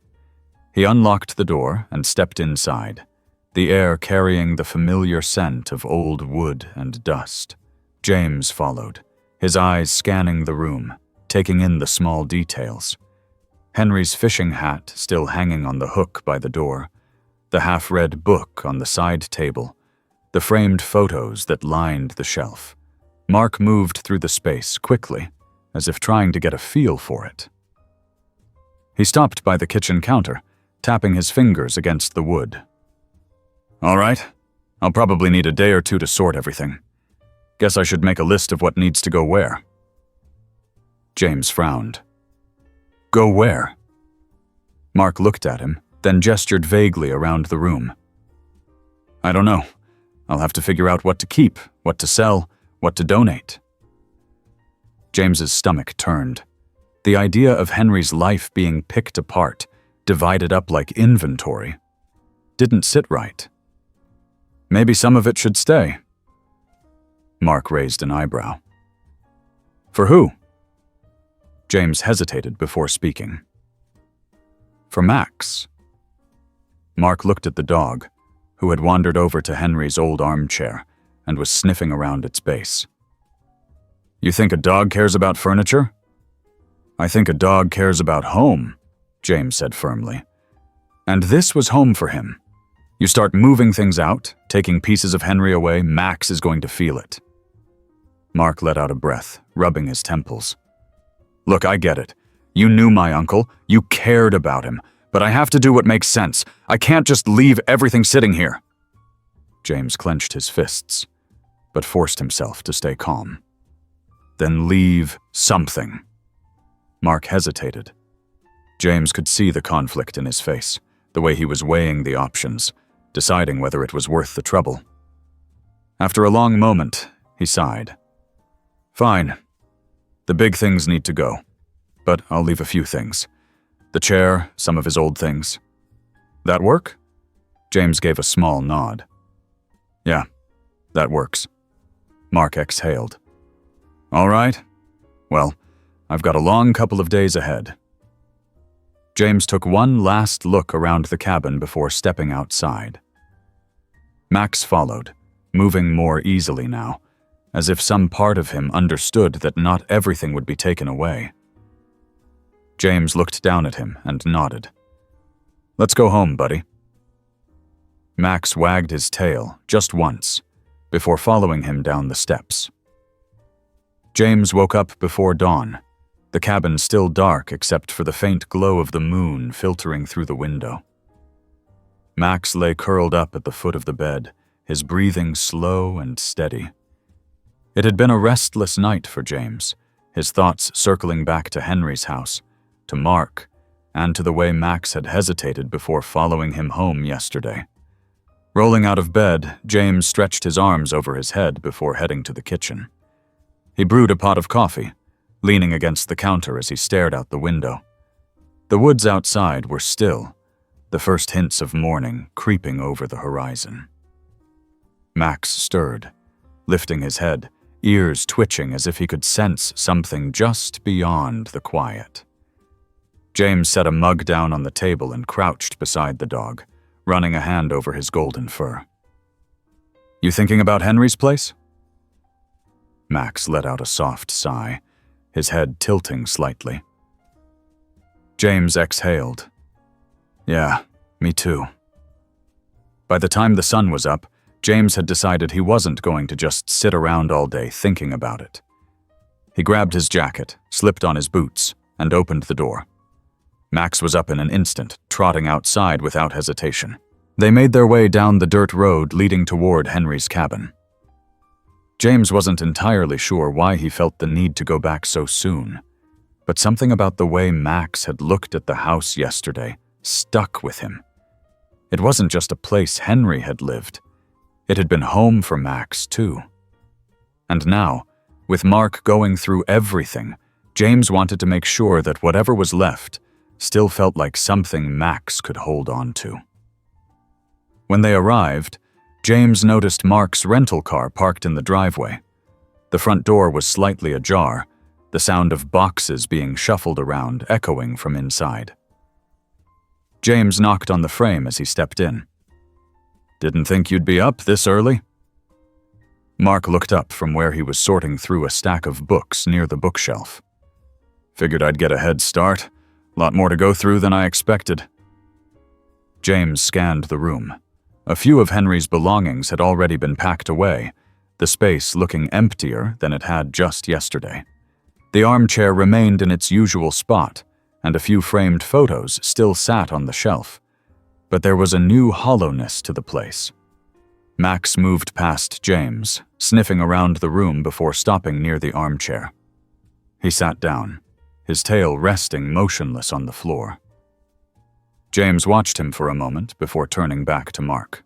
He unlocked the door and stepped inside, the air carrying the familiar scent of old wood and dust. James followed, his eyes scanning the room, taking in the small details. Henry's fishing hat still hanging on the hook by the door, the half-read book on the side table, the framed photos that lined the shelf. Mark moved through the space quickly, as if trying to get a feel for it. He stopped by the kitchen counter, tapping his fingers against the wood. "All right, I'll probably need a day or two to sort everything. Guess I should make a list of what needs to go where." James frowned. "Go where?" Mark looked at him, then gestured vaguely around the room. "I don't know. I'll have to figure out what to keep, what to sell, what to donate." James's stomach turned. The idea of Henry's life being picked apart, divided up like inventory, didn't sit right. "Maybe some of it should stay." Mark raised an eyebrow. "For who?" James hesitated before speaking. "For Max." Mark looked at the dog, who had wandered over to Henry's old armchair and was sniffing around its base. "You think a dog cares about furniture?" "I think a dog cares about home," James said firmly. And this was home for him. You start moving things out, taking pieces of Henry away, Max is going to feel it. Mark let out a breath, rubbing his temples. "Look, I get it. You knew my uncle, you cared about him, but I have to do what makes sense. I can't just leave everything sitting here." James clenched his fists, but forced himself to stay calm. "Then leave something." Mark hesitated. James could see the conflict in his face, the way he was weighing the options, deciding whether it was worth the trouble. After a long moment, he sighed. "Fine. The big things need to go, but I'll leave a few things. The chair, some of his old things." "That work?" James gave a small nod. "Yeah, that works." Mark exhaled. "All right. Well, I've got a long couple of days ahead." James took one last look around the cabin before stepping outside. Max followed, moving more easily now, as if some part of him understood that not everything would be taken away. James looked down at him and nodded. "Let's go home, buddy." Max wagged his tail just once, before following him down the steps. James woke up before dawn, the cabin still dark except for the faint glow of the moon filtering through the window. Max lay curled up at the foot of the bed, his breathing slow and steady. It had been a restless night for James, his thoughts circling back to Henry's house, to Mark, and to the way Max had hesitated before following him home yesterday. Rolling out of bed, James stretched his arms over his head before heading to the kitchen. He brewed a pot of coffee, leaning against the counter as he stared out the window. The woods outside were still, the first hints of morning creeping over the horizon. Max stirred, lifting his head, ears twitching as if he could sense something just beyond the quiet. James set a mug down on the table and crouched beside the dog, running a hand over his golden fur. "You thinking about Henry's place?" Max let out a soft sigh, his head tilting slightly. James exhaled. "Yeah, me too." By the time the sun was up, James had decided he wasn't going to just sit around all day thinking about it. He grabbed his jacket, slipped on his boots, and opened the door. Max was up in an instant, trotting outside without hesitation. They made their way down the dirt road leading toward Henry's cabin. James wasn't entirely sure why he felt the need to go back so soon, but something about the way Max had looked at the house yesterday stuck with him. It wasn't just a place Henry had lived. It had been home for Max, too. And now, with Mark going through everything, James wanted to make sure that whatever was left still felt like something Max could hold on to. When they arrived, James noticed Mark's rental car parked in the driveway. The front door was slightly ajar, the sound of boxes being shuffled around echoing from inside. James knocked on the frame as he stepped in. "Didn't think you'd be up this early?" Mark looked up from where he was sorting through a stack of books near the bookshelf. "Figured I'd get a head start. Lot more to go through than I expected." James scanned the room. A few of Henry's belongings had already been packed away, the space looking emptier than it had just yesterday. The armchair remained in its usual spot, and a few framed photos still sat on the shelf. But there was a new hollowness to the place. Max moved past James, sniffing around the room before stopping near the armchair. He sat down, his tail resting motionless on the floor. James watched him for a moment before turning back to Mark.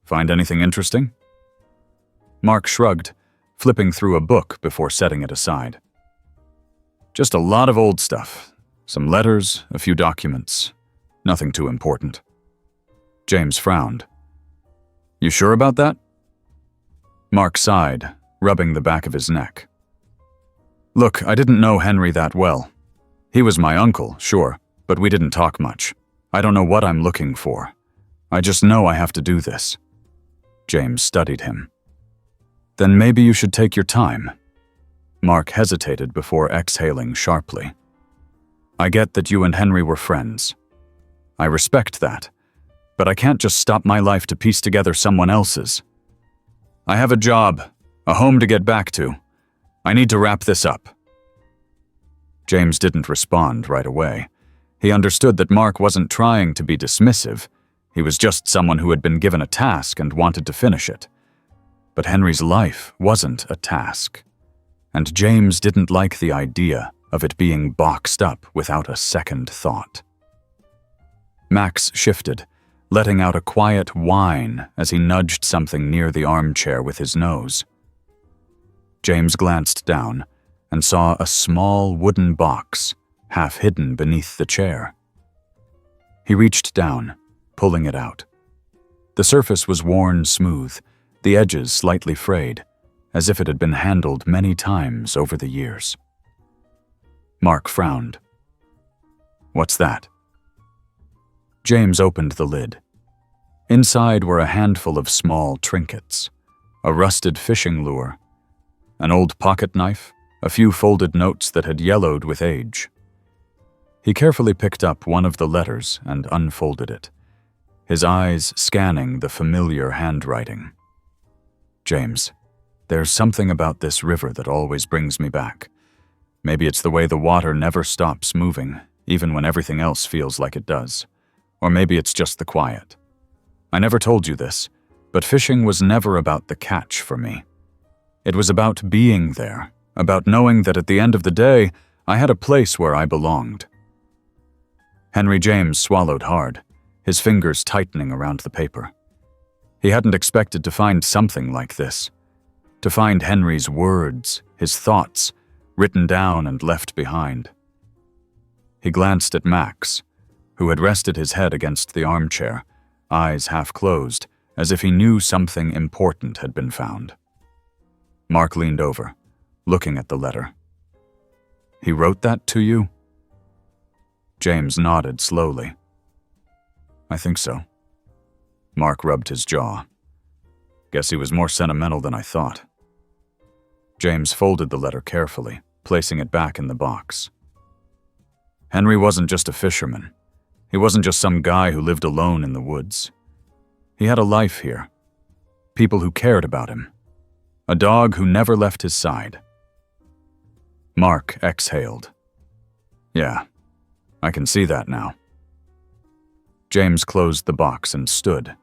"Find anything interesting?" Mark shrugged, flipping through a book before setting it aside. "Just a lot of old stuff. Some letters, a few documents. Nothing too important." James frowned. "You sure about that?" Mark sighed, rubbing the back of his neck. "Look, I didn't know Henry that well. He was my uncle, sure, but we didn't talk much. I don't know what I'm looking for. I just know I have to do this." James studied him. "Then maybe you should take your time." Mark hesitated before exhaling sharply. "I get that you and Henry were friends. I respect that, but I can't just stop my life to piece together someone else's. I have a job, a home to get back to. I need to wrap this up." James didn't respond right away. He understood that Mark wasn't trying to be dismissive. He was just someone who had been given a task and wanted to finish it. But Henry's life wasn't a task, and James didn't like the idea of it being boxed up without a second thought. Max shifted, letting out a quiet whine as he nudged something near the armchair with his nose. James glanced down and saw a small wooden box, half hidden beneath the chair. He reached down, pulling it out. The surface was worn smooth, the edges slightly frayed, as if it had been handled many times over the years. Mark frowned. "What's that?" James opened the lid. Inside were a handful of small trinkets, a rusted fishing lure, an old pocket knife, a few folded notes that had yellowed with age. He carefully picked up one of the letters and unfolded it, his eyes scanning the familiar handwriting. "James, there's something about this river that always brings me back. Maybe it's the way the water never stops moving, even when everything else feels like it does. Or maybe it's just the quiet. I never told you this, but fishing was never about the catch for me. It was about being there, about knowing that at the end of the day, I had a place where I belonged." Henry James swallowed hard, his fingers tightening around the paper. He hadn't expected to find something like this, to find Henry's words, his thoughts, written down and left behind. He glanced at Max, who had rested his head against the armchair, eyes half closed, as if he knew something important had been found. Mark leaned over, looking at the letter. "He wrote that to you?" James nodded slowly. "I think so." Mark rubbed his jaw. "Guess he was more sentimental than I thought." James folded the letter carefully, placing it back in the box. Henry wasn't just a fisherman. He wasn't just some guy who lived alone in the woods. He had a life here. People who cared about him. A dog who never left his side. Mark exhaled. "Yeah, I can see that now. James closed the box and stood.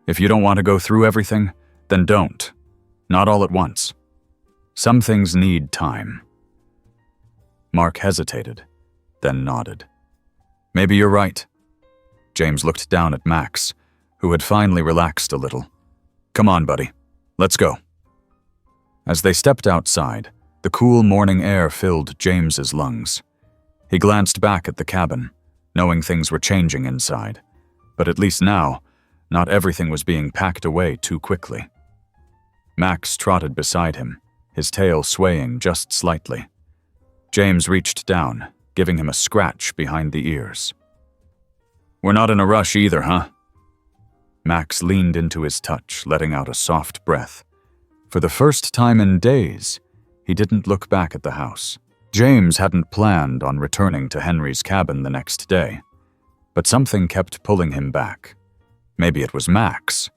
If you don't want to go through everything, then don't. Not all at once. Some things need time. Mark hesitated, then nodded. Maybe you're right. James looked down at Max, who had finally relaxed a little. Come on, buddy. Let's go. As they stepped outside, the cool morning air filled James's lungs. He glanced back at the cabin, knowing things were changing inside. But at least now, not everything was being packed away too quickly. Max trotted beside him, his tail swaying just slightly. James reached down, giving him a scratch behind the ears. We're not in a rush either, huh? Max leaned into his touch, letting out a soft breath. For the first time in days, he didn't look back at the house. James hadn't planned on returning to Henry's cabin the next day, but something kept pulling him back. Maybe it was Max,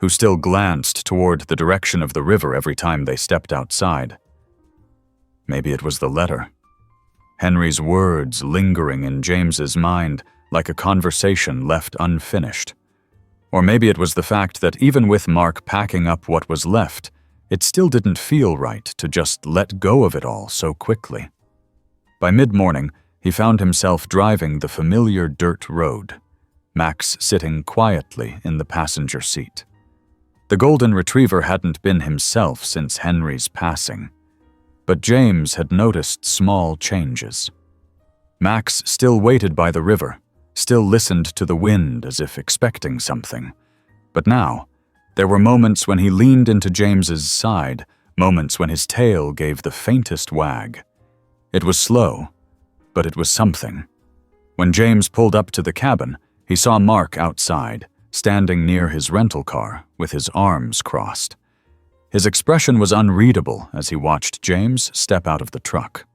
who still glanced toward the direction of the river every time they stepped outside. Maybe it was the letter. Henry's words lingering in James's mind like a conversation left unfinished. Or maybe it was the fact that even with Mark packing up what was left, it still didn't feel right to just let go of it all so quickly. By mid-morning, he found himself driving the familiar dirt road, Max sitting quietly in the passenger seat. The golden retriever hadn't been himself since Henry's passing, but James had noticed small changes. Max still waited by the river, still listened to the wind as if expecting something. But now, there were moments when he leaned into James's side, moments when his tail gave the faintest wag. It was slow, but it was something. When James pulled up to the cabin, he saw Mark outside, standing near his rental car with his arms crossed. His expression was unreadable as he watched James step out of the truck.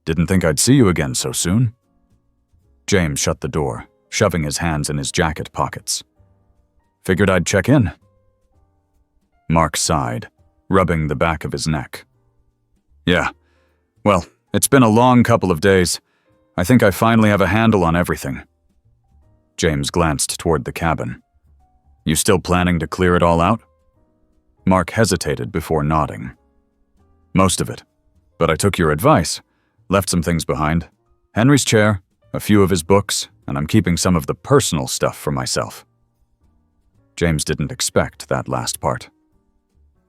Didn't think I'd see you again so soon. James shut the door, shoving his hands in his jacket pockets. Figured I'd check in. Mark sighed, rubbing the back of his neck. Yeah, well, it's been a long couple of days. I think I finally have a handle on everything. James glanced toward the cabin. You still planning to clear it all out? Mark hesitated before nodding. Most of it, but I took your advice, left some things behind. Henry's chair, a few of his books, and I'm keeping some of the personal stuff for myself. James didn't expect that last part.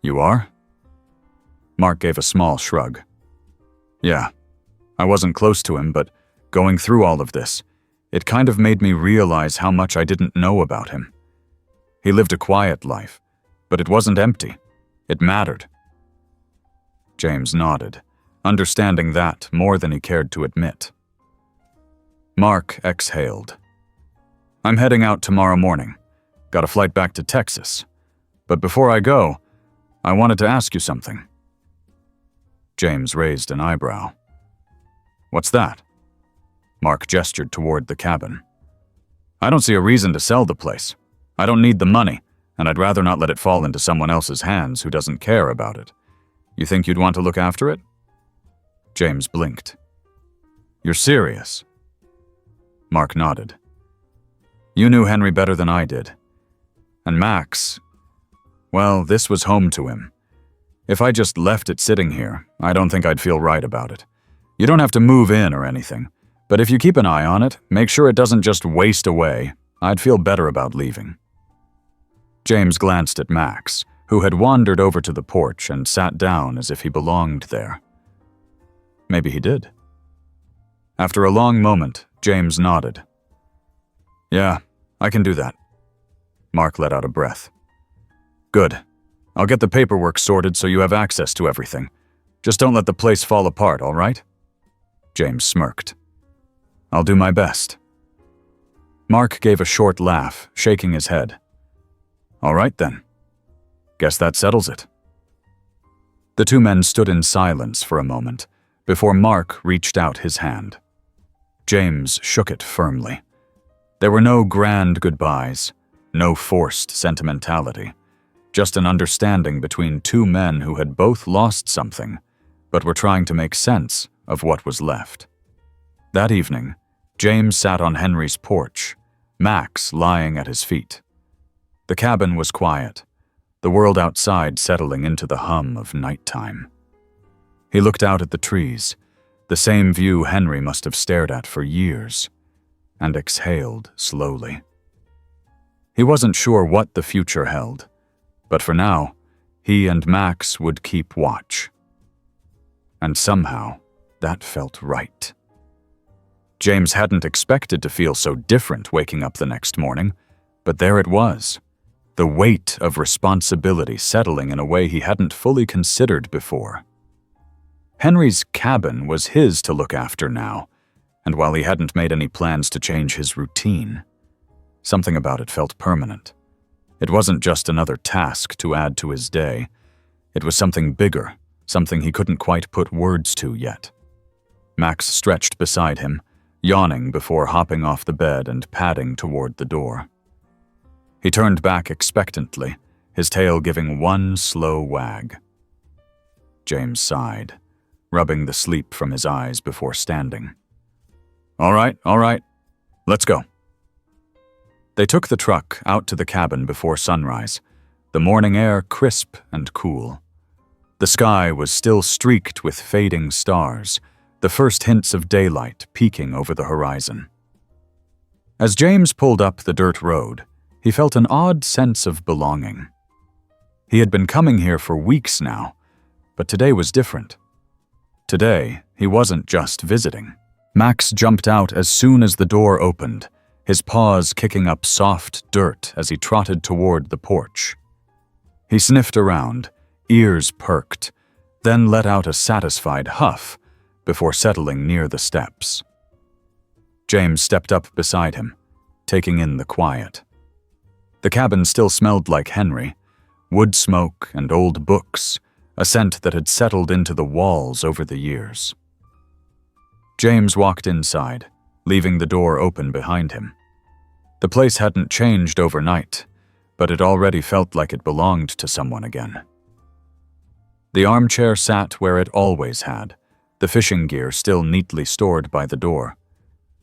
You are? Mark gave a small shrug. Yeah, I wasn't close to him, but going through all of this, it kind of made me realize how much I didn't know about him. He lived a quiet life, but it wasn't empty. It mattered. James nodded, understanding that more than he cared to admit. Mark exhaled. I'm heading out tomorrow morning. Got a flight back to Texas. But before I go, I wanted to ask you something. James raised an eyebrow. What's that? Mark gestured toward the cabin. I don't see a reason to sell the place. I don't need the money, and I'd rather not let it fall into someone else's hands who doesn't care about it. You think you'd want to look after it? James blinked. You're serious? Mark nodded. You knew Henry better than I did. And Max, well, this was home to him. If I just left it sitting here, I don't think I'd feel right about it. You don't have to move in or anything, but if you keep an eye on it, make sure it doesn't just waste away, I'd feel better about leaving. James glanced at Max, who had wandered over to the porch and sat down as if he belonged there. Maybe he did. After a long moment, James nodded. Yeah, I can do that. Mark let out a breath. Good. I'll get the paperwork sorted so you have access to everything. Just don't let the place fall apart, all right? James smirked. I'll do my best. Mark gave a short laugh, shaking his head. All right then. Guess that settles it. The two men stood in silence for a moment before Mark reached out his hand. James shook it firmly. There were no grand goodbyes, no forced sentimentality, just an understanding between two men who had both lost something, but were trying to make sense of what was left. That evening, James sat on Henry's porch, Max lying at his feet. The cabin was quiet, the world outside settling into the hum of nighttime. He looked out at the trees, the same view Henry must have stared at for years, and exhaled slowly. He wasn't sure what the future held, but for now, he and Max would keep watch. And somehow, that felt right. James hadn't expected to feel so different waking up the next morning, but there it was, the weight of responsibility settling in a way he hadn't fully considered before. Henry's cabin was his to look after now, and while he hadn't made any plans to change his routine, something about it felt permanent. It wasn't just another task to add to his day. It was something bigger, something he couldn't quite put words to yet. Max stretched beside him, yawning before hopping off the bed and padding toward the door. He turned back expectantly, his tail giving one slow wag. James sighed, rubbing the sleep from his eyes before standing. All right, let's go." They took the truck out to the cabin before sunrise, the morning air crisp and cool. The sky was still streaked with fading stars, the first hints of daylight peeking over the horizon. As James pulled up the dirt road, he felt an odd sense of belonging. He had been coming here for weeks now, but today was different. Today, he wasn't just visiting. Max jumped out as soon as the door opened, his paws kicking up soft dirt as he trotted toward the porch. He sniffed around, ears perked, then let out a satisfied huff before settling near the steps. James stepped up beside him, taking in the quiet. The cabin still smelled like Henry, wood smoke and old books, a scent that had settled into the walls over the years. James walked inside, leaving the door open behind him. The place hadn't changed overnight, but it already felt like it belonged to someone again. The armchair sat where it always had, the fishing gear still neatly stored by the door.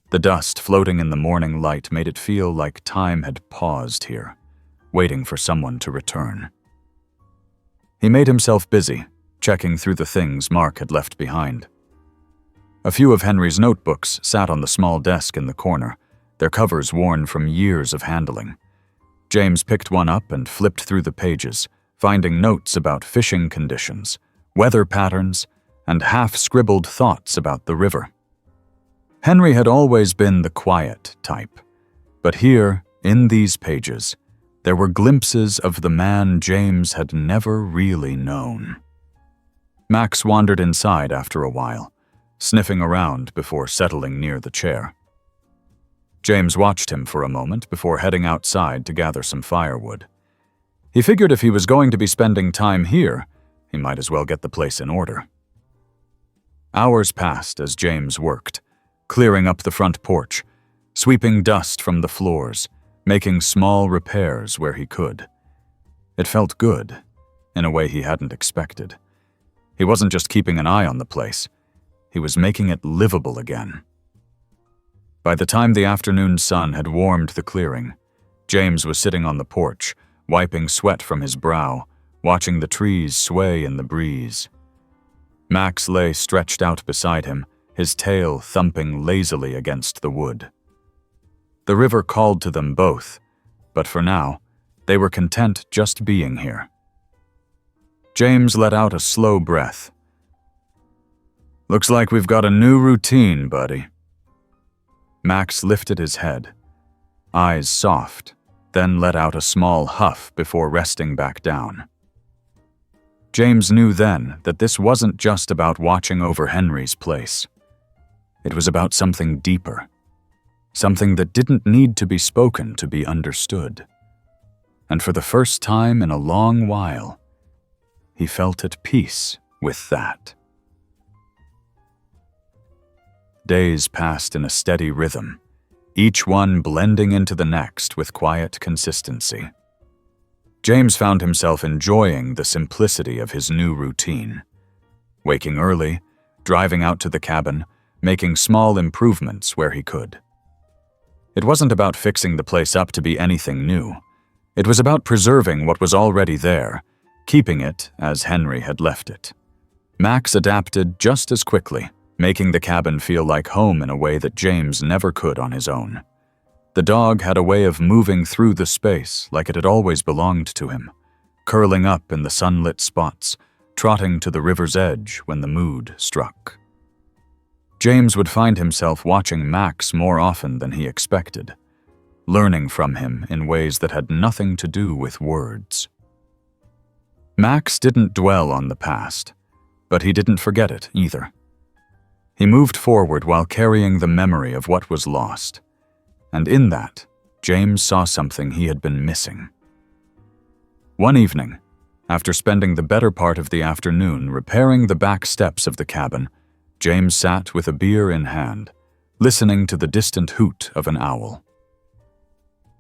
The dust floating in the morning light made it feel like time had paused here, waiting for someone to return. He made himself busy, checking through the things Mark had left behind. A few of Henry's notebooks sat on the small desk in the corner, their covers worn from years of handling. James picked one up and flipped through the pages, finding notes about fishing conditions, weather patterns, and half-scribbled thoughts about the river. Henry had always been the quiet type, but here, in these pages, there were glimpses of the man James had never really known. Max wandered inside after a while, sniffing around before settling near the chair. James watched him for a moment before heading outside to gather some firewood. He figured if he was going to be spending time here, he might as well get the place in order. Hours passed as James worked, clearing up the front porch, sweeping dust from the floors, making small repairs where he could. It felt good, in a way he hadn't expected. He wasn't just keeping an eye on the place, he was making it livable again. By the time the afternoon sun had warmed the clearing, James was sitting on the porch, wiping sweat from his brow, watching the trees sway in the breeze. Max lay stretched out beside him, his tail thumping lazily against the wood. The river called to them both, but for now, they were content just being here. James let out a slow breath. "Looks like we've got a new routine, buddy." Max lifted his head, eyes soft, then let out a small huff before resting back down. James knew then that this wasn't just about watching over Henry's place. It was about something deeper, something that didn't need to be spoken to be understood. And for the first time in a long while, he felt at peace with that. Days passed in a steady rhythm, each one blending into the next with quiet consistency. James found himself enjoying the simplicity of his new routine. Waking early, driving out to the cabin, making small improvements where he could. It wasn't about fixing the place up to be anything new. It was about preserving what was already there, keeping it as Henry had left it. Max adapted just as quickly, making the cabin feel like home in a way that James never could on his own. The dog had a way of moving through the space like it had always belonged to him, curling up in the sunlit spots, trotting to the river's edge when the mood struck. James would find himself watching Max more often than he expected, learning from him in ways that had nothing to do with words. Max didn't dwell on the past, but he didn't forget it either. He moved forward while carrying the memory of what was lost, and in that, James saw something he had been missing. One evening, after spending the better part of the afternoon repairing the back steps of the cabin, James sat with a beer in hand, listening to the distant hoot of an owl.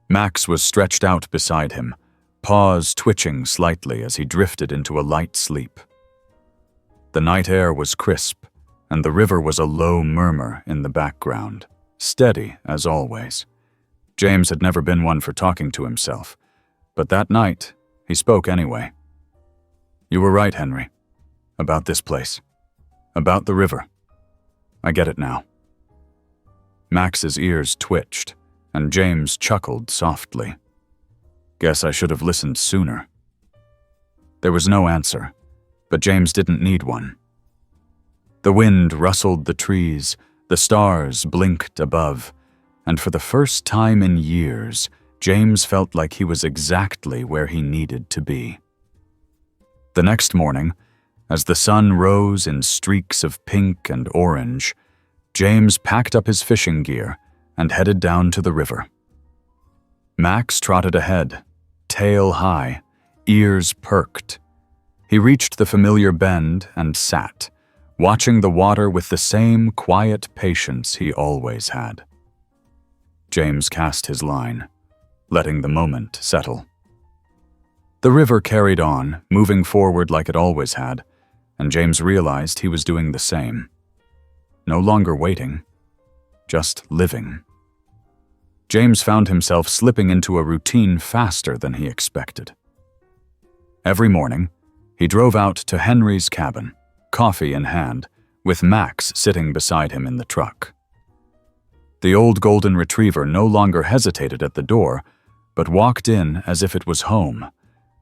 Max was stretched out beside him, paws twitching slightly as he drifted into a light sleep. The night air was crisp, and the river was a low murmur in the background, steady as always. James had never been one for talking to himself, but that night he spoke anyway. "You were right, Henry. About this place. About the river. I get it now." Max's ears twitched, and James chuckled softly. "Guess I should have listened sooner." There was no answer, but James didn't need one. The wind rustled the trees, the stars blinked above, and for the first time in years, James felt like he was exactly where he needed to be. The next morning, as the sun rose in streaks of pink and orange, James packed up his fishing gear and headed down to the river. Max trotted ahead, tail high, ears perked. He reached the familiar bend and sat, watching the water with the same quiet patience he always had. James cast his line, letting the moment settle. The river carried on, moving forward like it always had, and James realized he was doing the same. No longer waiting, just living. James found himself slipping into a routine faster than he expected. Every morning, he drove out to Henry's cabin, coffee in hand, with Max sitting beside him in the truck. The old golden retriever no longer hesitated at the door, but walked in as if it was home,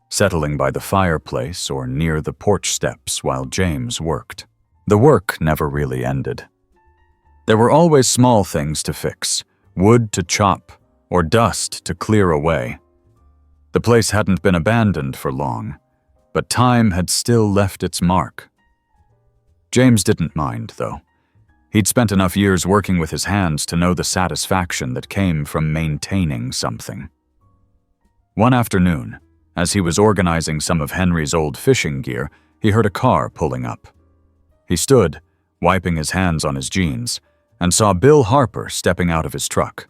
settling by the fireplace or near the porch steps while James worked. The work never really ended. There were always small things to fix, wood to chop, or dust to clear away. The place hadn't been abandoned for long, but time had still left its mark. James didn't mind, though. He'd spent enough years working with his hands to know the satisfaction that came from maintaining something. One afternoon, as he was organizing some of Henry's old fishing gear, he heard a car pulling up. He stood, wiping his hands on his jeans, and saw Bill Harper stepping out of his truck.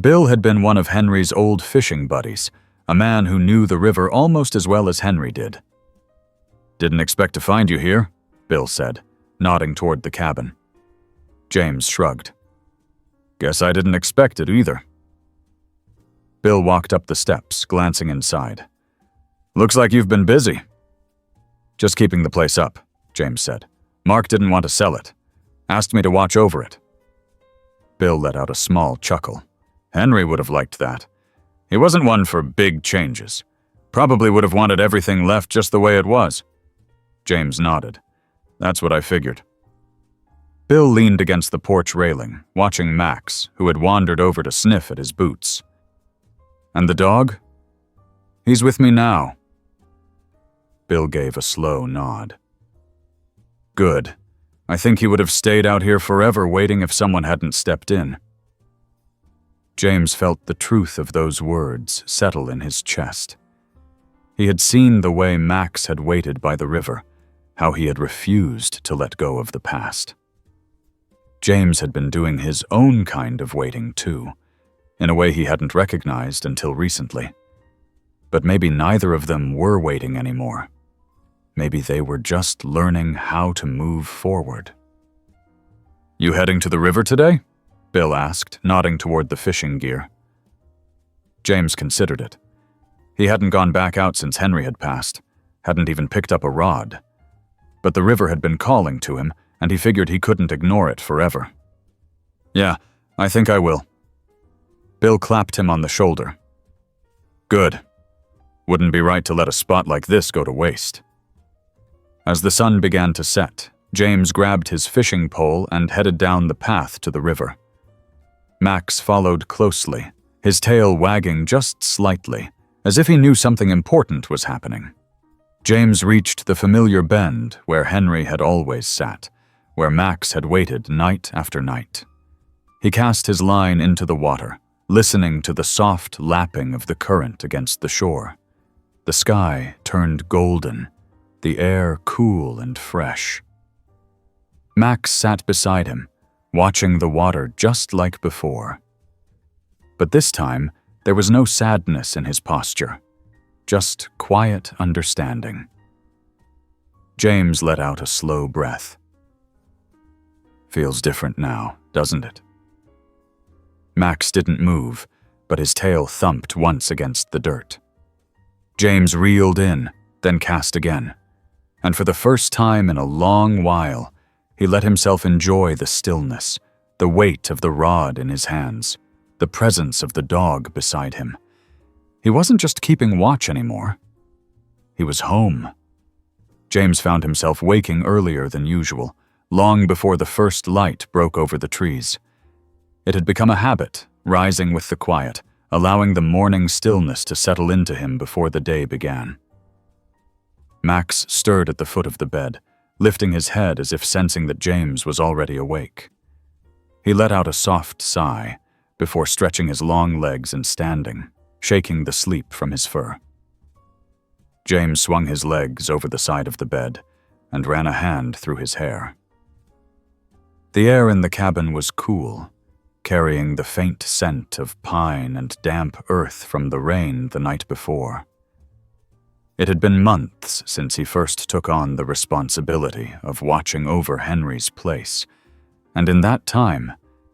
Bill had been one of Henry's old fishing buddies, a man who knew the river almost as well as Henry did. "Didn't expect to find you here," Bill said, nodding toward the cabin. James shrugged. "Guess I didn't expect it either." Bill walked up the steps, glancing inside. "Looks like you've been busy." "Just keeping the place up," James said. "Mark didn't want to sell it. Asked me to watch over it." Bill let out a small chuckle. Henry would have liked that. He wasn't one for big changes. Probably would have wanted everything left just the way it was. James nodded. "That's what I figured." Bill leaned against the porch railing, watching Max, who had wandered over to sniff at his boots. "And the dog?" "He's with me now." Bill gave a slow nod. "Good. I think he would have stayed out here forever waiting if someone hadn't stepped in." James felt the truth of those words settle in his chest. He had seen the way Max had waited by the river, how he had refused to let go of the past. James had been doing his own kind of waiting too, in a way he hadn't recognized until recently. But maybe neither of them were waiting anymore. Maybe they were just learning how to move forward. "You heading to the river today?" Bill asked, nodding toward the fishing gear. James considered it. He hadn't gone back out since Henry had passed, hadn't even picked up a rod. But the river had been calling to him, and he figured he couldn't ignore it forever. "Yeah, I think I will." Bill clapped him on the shoulder. "Good. Wouldn't be right to let a spot like this go to waste." As the sun began to set, James grabbed his fishing pole and headed down the path to the river. Max followed closely, his tail wagging just slightly, as if he knew something important was happening. James reached the familiar bend where Henry had always sat, where Max had waited night after night. He cast his line into the water, listening to the soft lapping of the current against the shore. The sky turned golden, the air cool and fresh. Max sat beside him, watching the water just like before. But this time, there was no sadness in his posture, just quiet understanding. James let out a slow breath. "Feels different now, doesn't it?" Max didn't move, but his tail thumped once against the dirt. James reeled in, then cast again, and for the first time in a long while, he let himself enjoy the stillness, the weight of the rod in his hands, the presence of the dog beside him. He wasn't just keeping watch anymore. He was home. James found himself waking earlier than usual, long before the first light broke over the trees. It had become a habit, rising with the quiet, allowing the morning stillness to settle into him before the day began. Max stirred at the foot of the bed, lifting his head as if sensing that James was already awake. He let out a soft sigh before stretching his long legs and standing, shaking the sleep from his fur. James swung his legs over the side of the bed and ran a hand through his hair. The air in the cabin was cool, carrying the faint scent of pine and damp earth from the rain the night before. It had been months since he first took on the responsibility of watching over Henry's place, and in that time,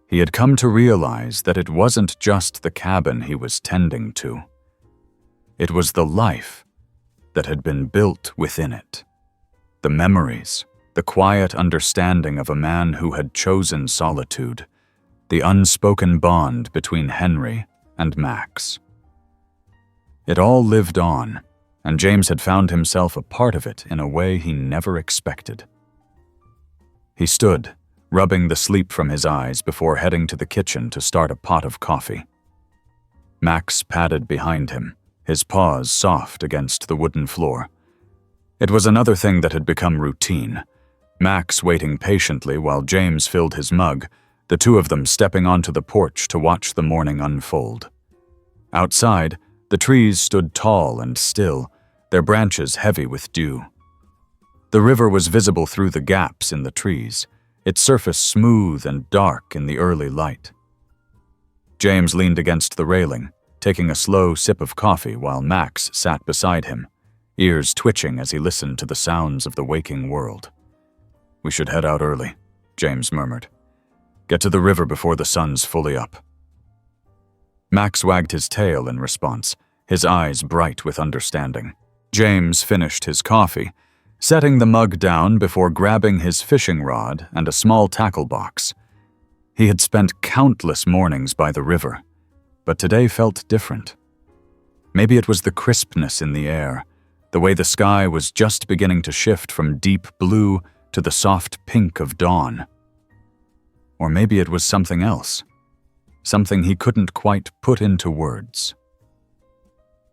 he had come to realize that it wasn't just the cabin he was tending to. It was the life that had been built within it, the memories, the quiet understanding of a man who had chosen solitude, the unspoken bond between Henry and Max. It all lived on, and James had found himself a part of it in a way he never expected. He stood, rubbing the sleep from his eyes before heading to the kitchen to start a pot of coffee. Max padded behind him, his paws soft against the wooden floor. It was another thing that had become routine, Max waiting patiently while James filled his mug, the two of them stepping onto the porch to watch the morning unfold. Outside, the trees stood tall and still, their branches heavy with dew. The river was visible through the gaps in the trees, its surface smooth and dark in the early light. James leaned against the railing, taking a slow sip of coffee while Max sat beside him, ears twitching as he listened to the sounds of the waking world. "We should head out early," James murmured. "Get to the river before the sun's fully up." Max wagged his tail in response, his eyes bright with understanding. James finished his coffee, setting the mug down before grabbing his fishing rod and a small tackle box. He had spent countless mornings by the river, but today felt different. Maybe it was the crispness in the air, the way the sky was just beginning to shift from deep blue to the soft pink of dawn. Or maybe it was something else, something he couldn't quite put into words.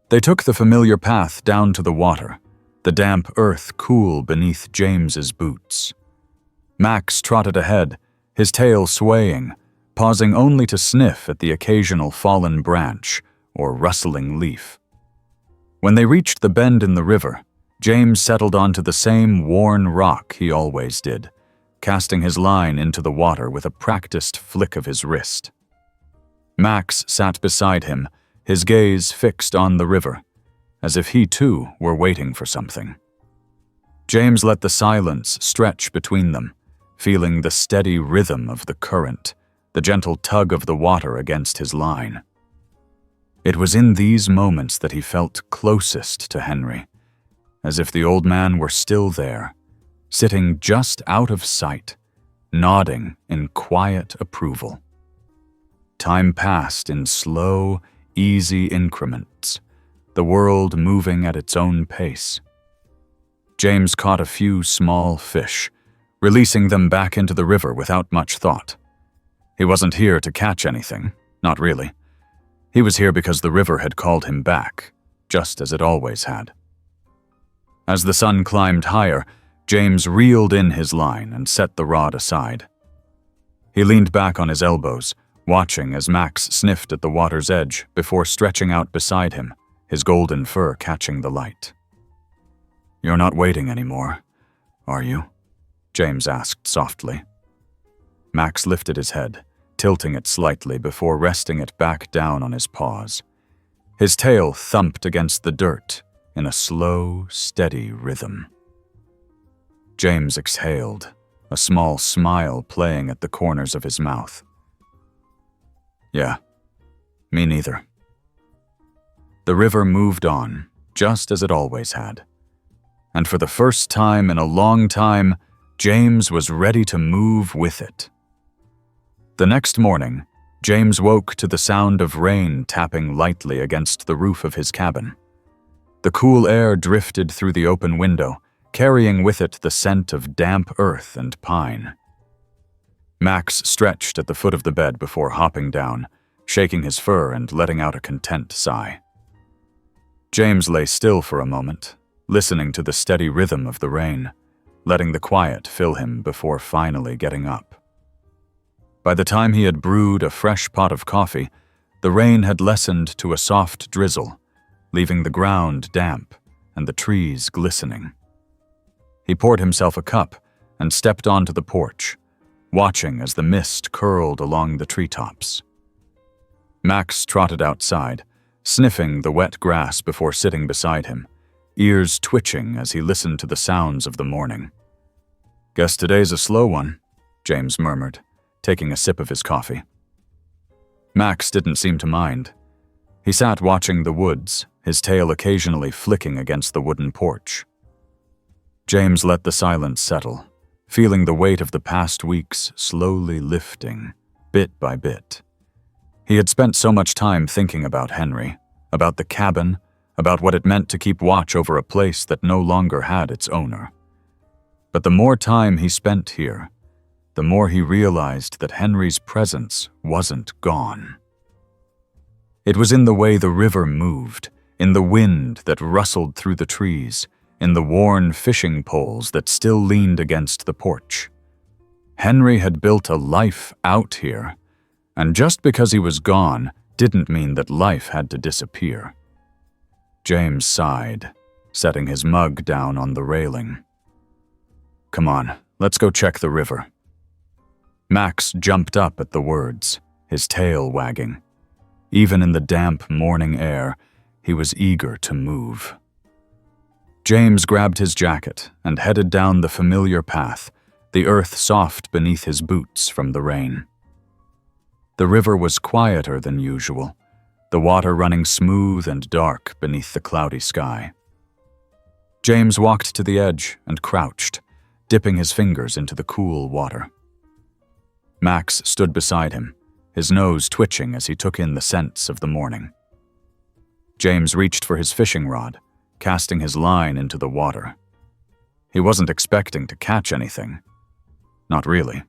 They took the familiar path down to the water, the damp earth cool beneath James's boots. Max trotted ahead, his tail swaying, pausing only to sniff at the occasional fallen branch or rustling leaf. When they reached the bend in the river, James settled onto the same worn rock he always did, casting his line into the water with a practiced flick of his wrist. Max sat beside him, his gaze fixed on the river, as if he too were waiting for something. James let the silence stretch between them, feeling the steady rhythm of the current, the gentle tug of the water against his line. It was in these moments that he felt closest to Henry, as if the old man were still there, sitting just out of sight, nodding in quiet approval. Time passed in slow, easy increments, the world moving at its own pace. James caught a few small fish, releasing them back into the river without much thought. He wasn't here to catch anything, not really. He was here because the river had called him back, just as it always had. As the sun climbed higher, James reeled in his line and set the rod aside. He leaned back on his elbows, watching as Max sniffed at the water's edge before stretching out beside him, his golden fur catching the light. "You're not waiting anymore, are you?" James asked softly. Max lifted his head, tilting it slightly before resting it back down on his paws. His tail thumped against the dirt in a slow, steady rhythm. James exhaled, a small smile playing at the corners of his mouth. "Yeah, me neither." The river moved on, just as it always had. And for the first time in a long time, James was ready to move with it. The next morning, James woke to the sound of rain tapping lightly against the roof of his cabin. The cool air drifted through the open window, carrying with it the scent of damp earth and pine. Max stretched at the foot of the bed before hopping down, shaking his fur and letting out a content sigh. James lay still for a moment, listening to the steady rhythm of the rain, letting the quiet fill him before finally getting up. By the time he had brewed a fresh pot of coffee, the rain had lessened to a soft drizzle, leaving the ground damp and the trees glistening. He poured himself a cup and stepped onto the porch, watching as the mist curled along the treetops. Max trotted outside, sniffing the wet grass before sitting beside him, ears twitching as he listened to the sounds of the morning. "Guess today's a slow one," James murmured, taking a sip of his coffee. Max didn't seem to mind. He sat watching the woods, his tail occasionally flicking against the wooden porch. James let the silence settle, feeling the weight of the past weeks slowly lifting, bit by bit. He had spent so much time thinking about Henry, about the cabin, about what it meant to keep watch over a place that no longer had its owner. But the more time he spent here, the more he realized that Henry's presence wasn't gone. It was in the way the river moved, in the wind that rustled through the trees, in the worn fishing poles that still leaned against the porch. Henry had built a life out here, and just because he was gone didn't mean that life had to disappear. James sighed, setting his mug down on the railing. "Come on, let's go check the river." Max jumped up at the words, his tail wagging. Even in the damp morning air, he was eager to move. James grabbed his jacket and headed down the familiar path, the earth soft beneath his boots from the rain. The river was quieter than usual, the water running smooth and dark beneath the cloudy sky. James walked to the edge and crouched, dipping his fingers into the cool water. Max stood beside him, his nose twitching as he took in the scents of the morning. James reached for his fishing rod, casting his line into the water. He wasn't expecting to catch anything. Not really.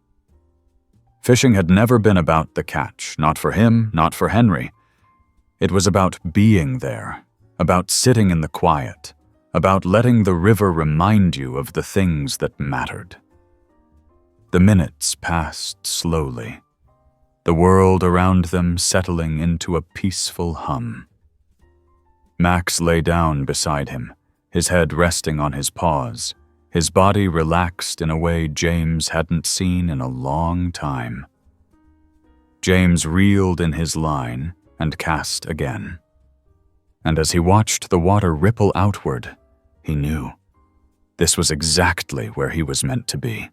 Fishing had never been about the catch, not for him, not for Henry. It was about being there, about sitting in the quiet, about letting the river remind you of the things that mattered. The minutes passed slowly, the world around them settling into a peaceful hum. Max lay down beside him, his head resting on his paws, his body relaxed in a way James hadn't seen in a long time. James reeled in his line and cast again. And as he watched the water ripple outward, he knew this was exactly where he was meant to be.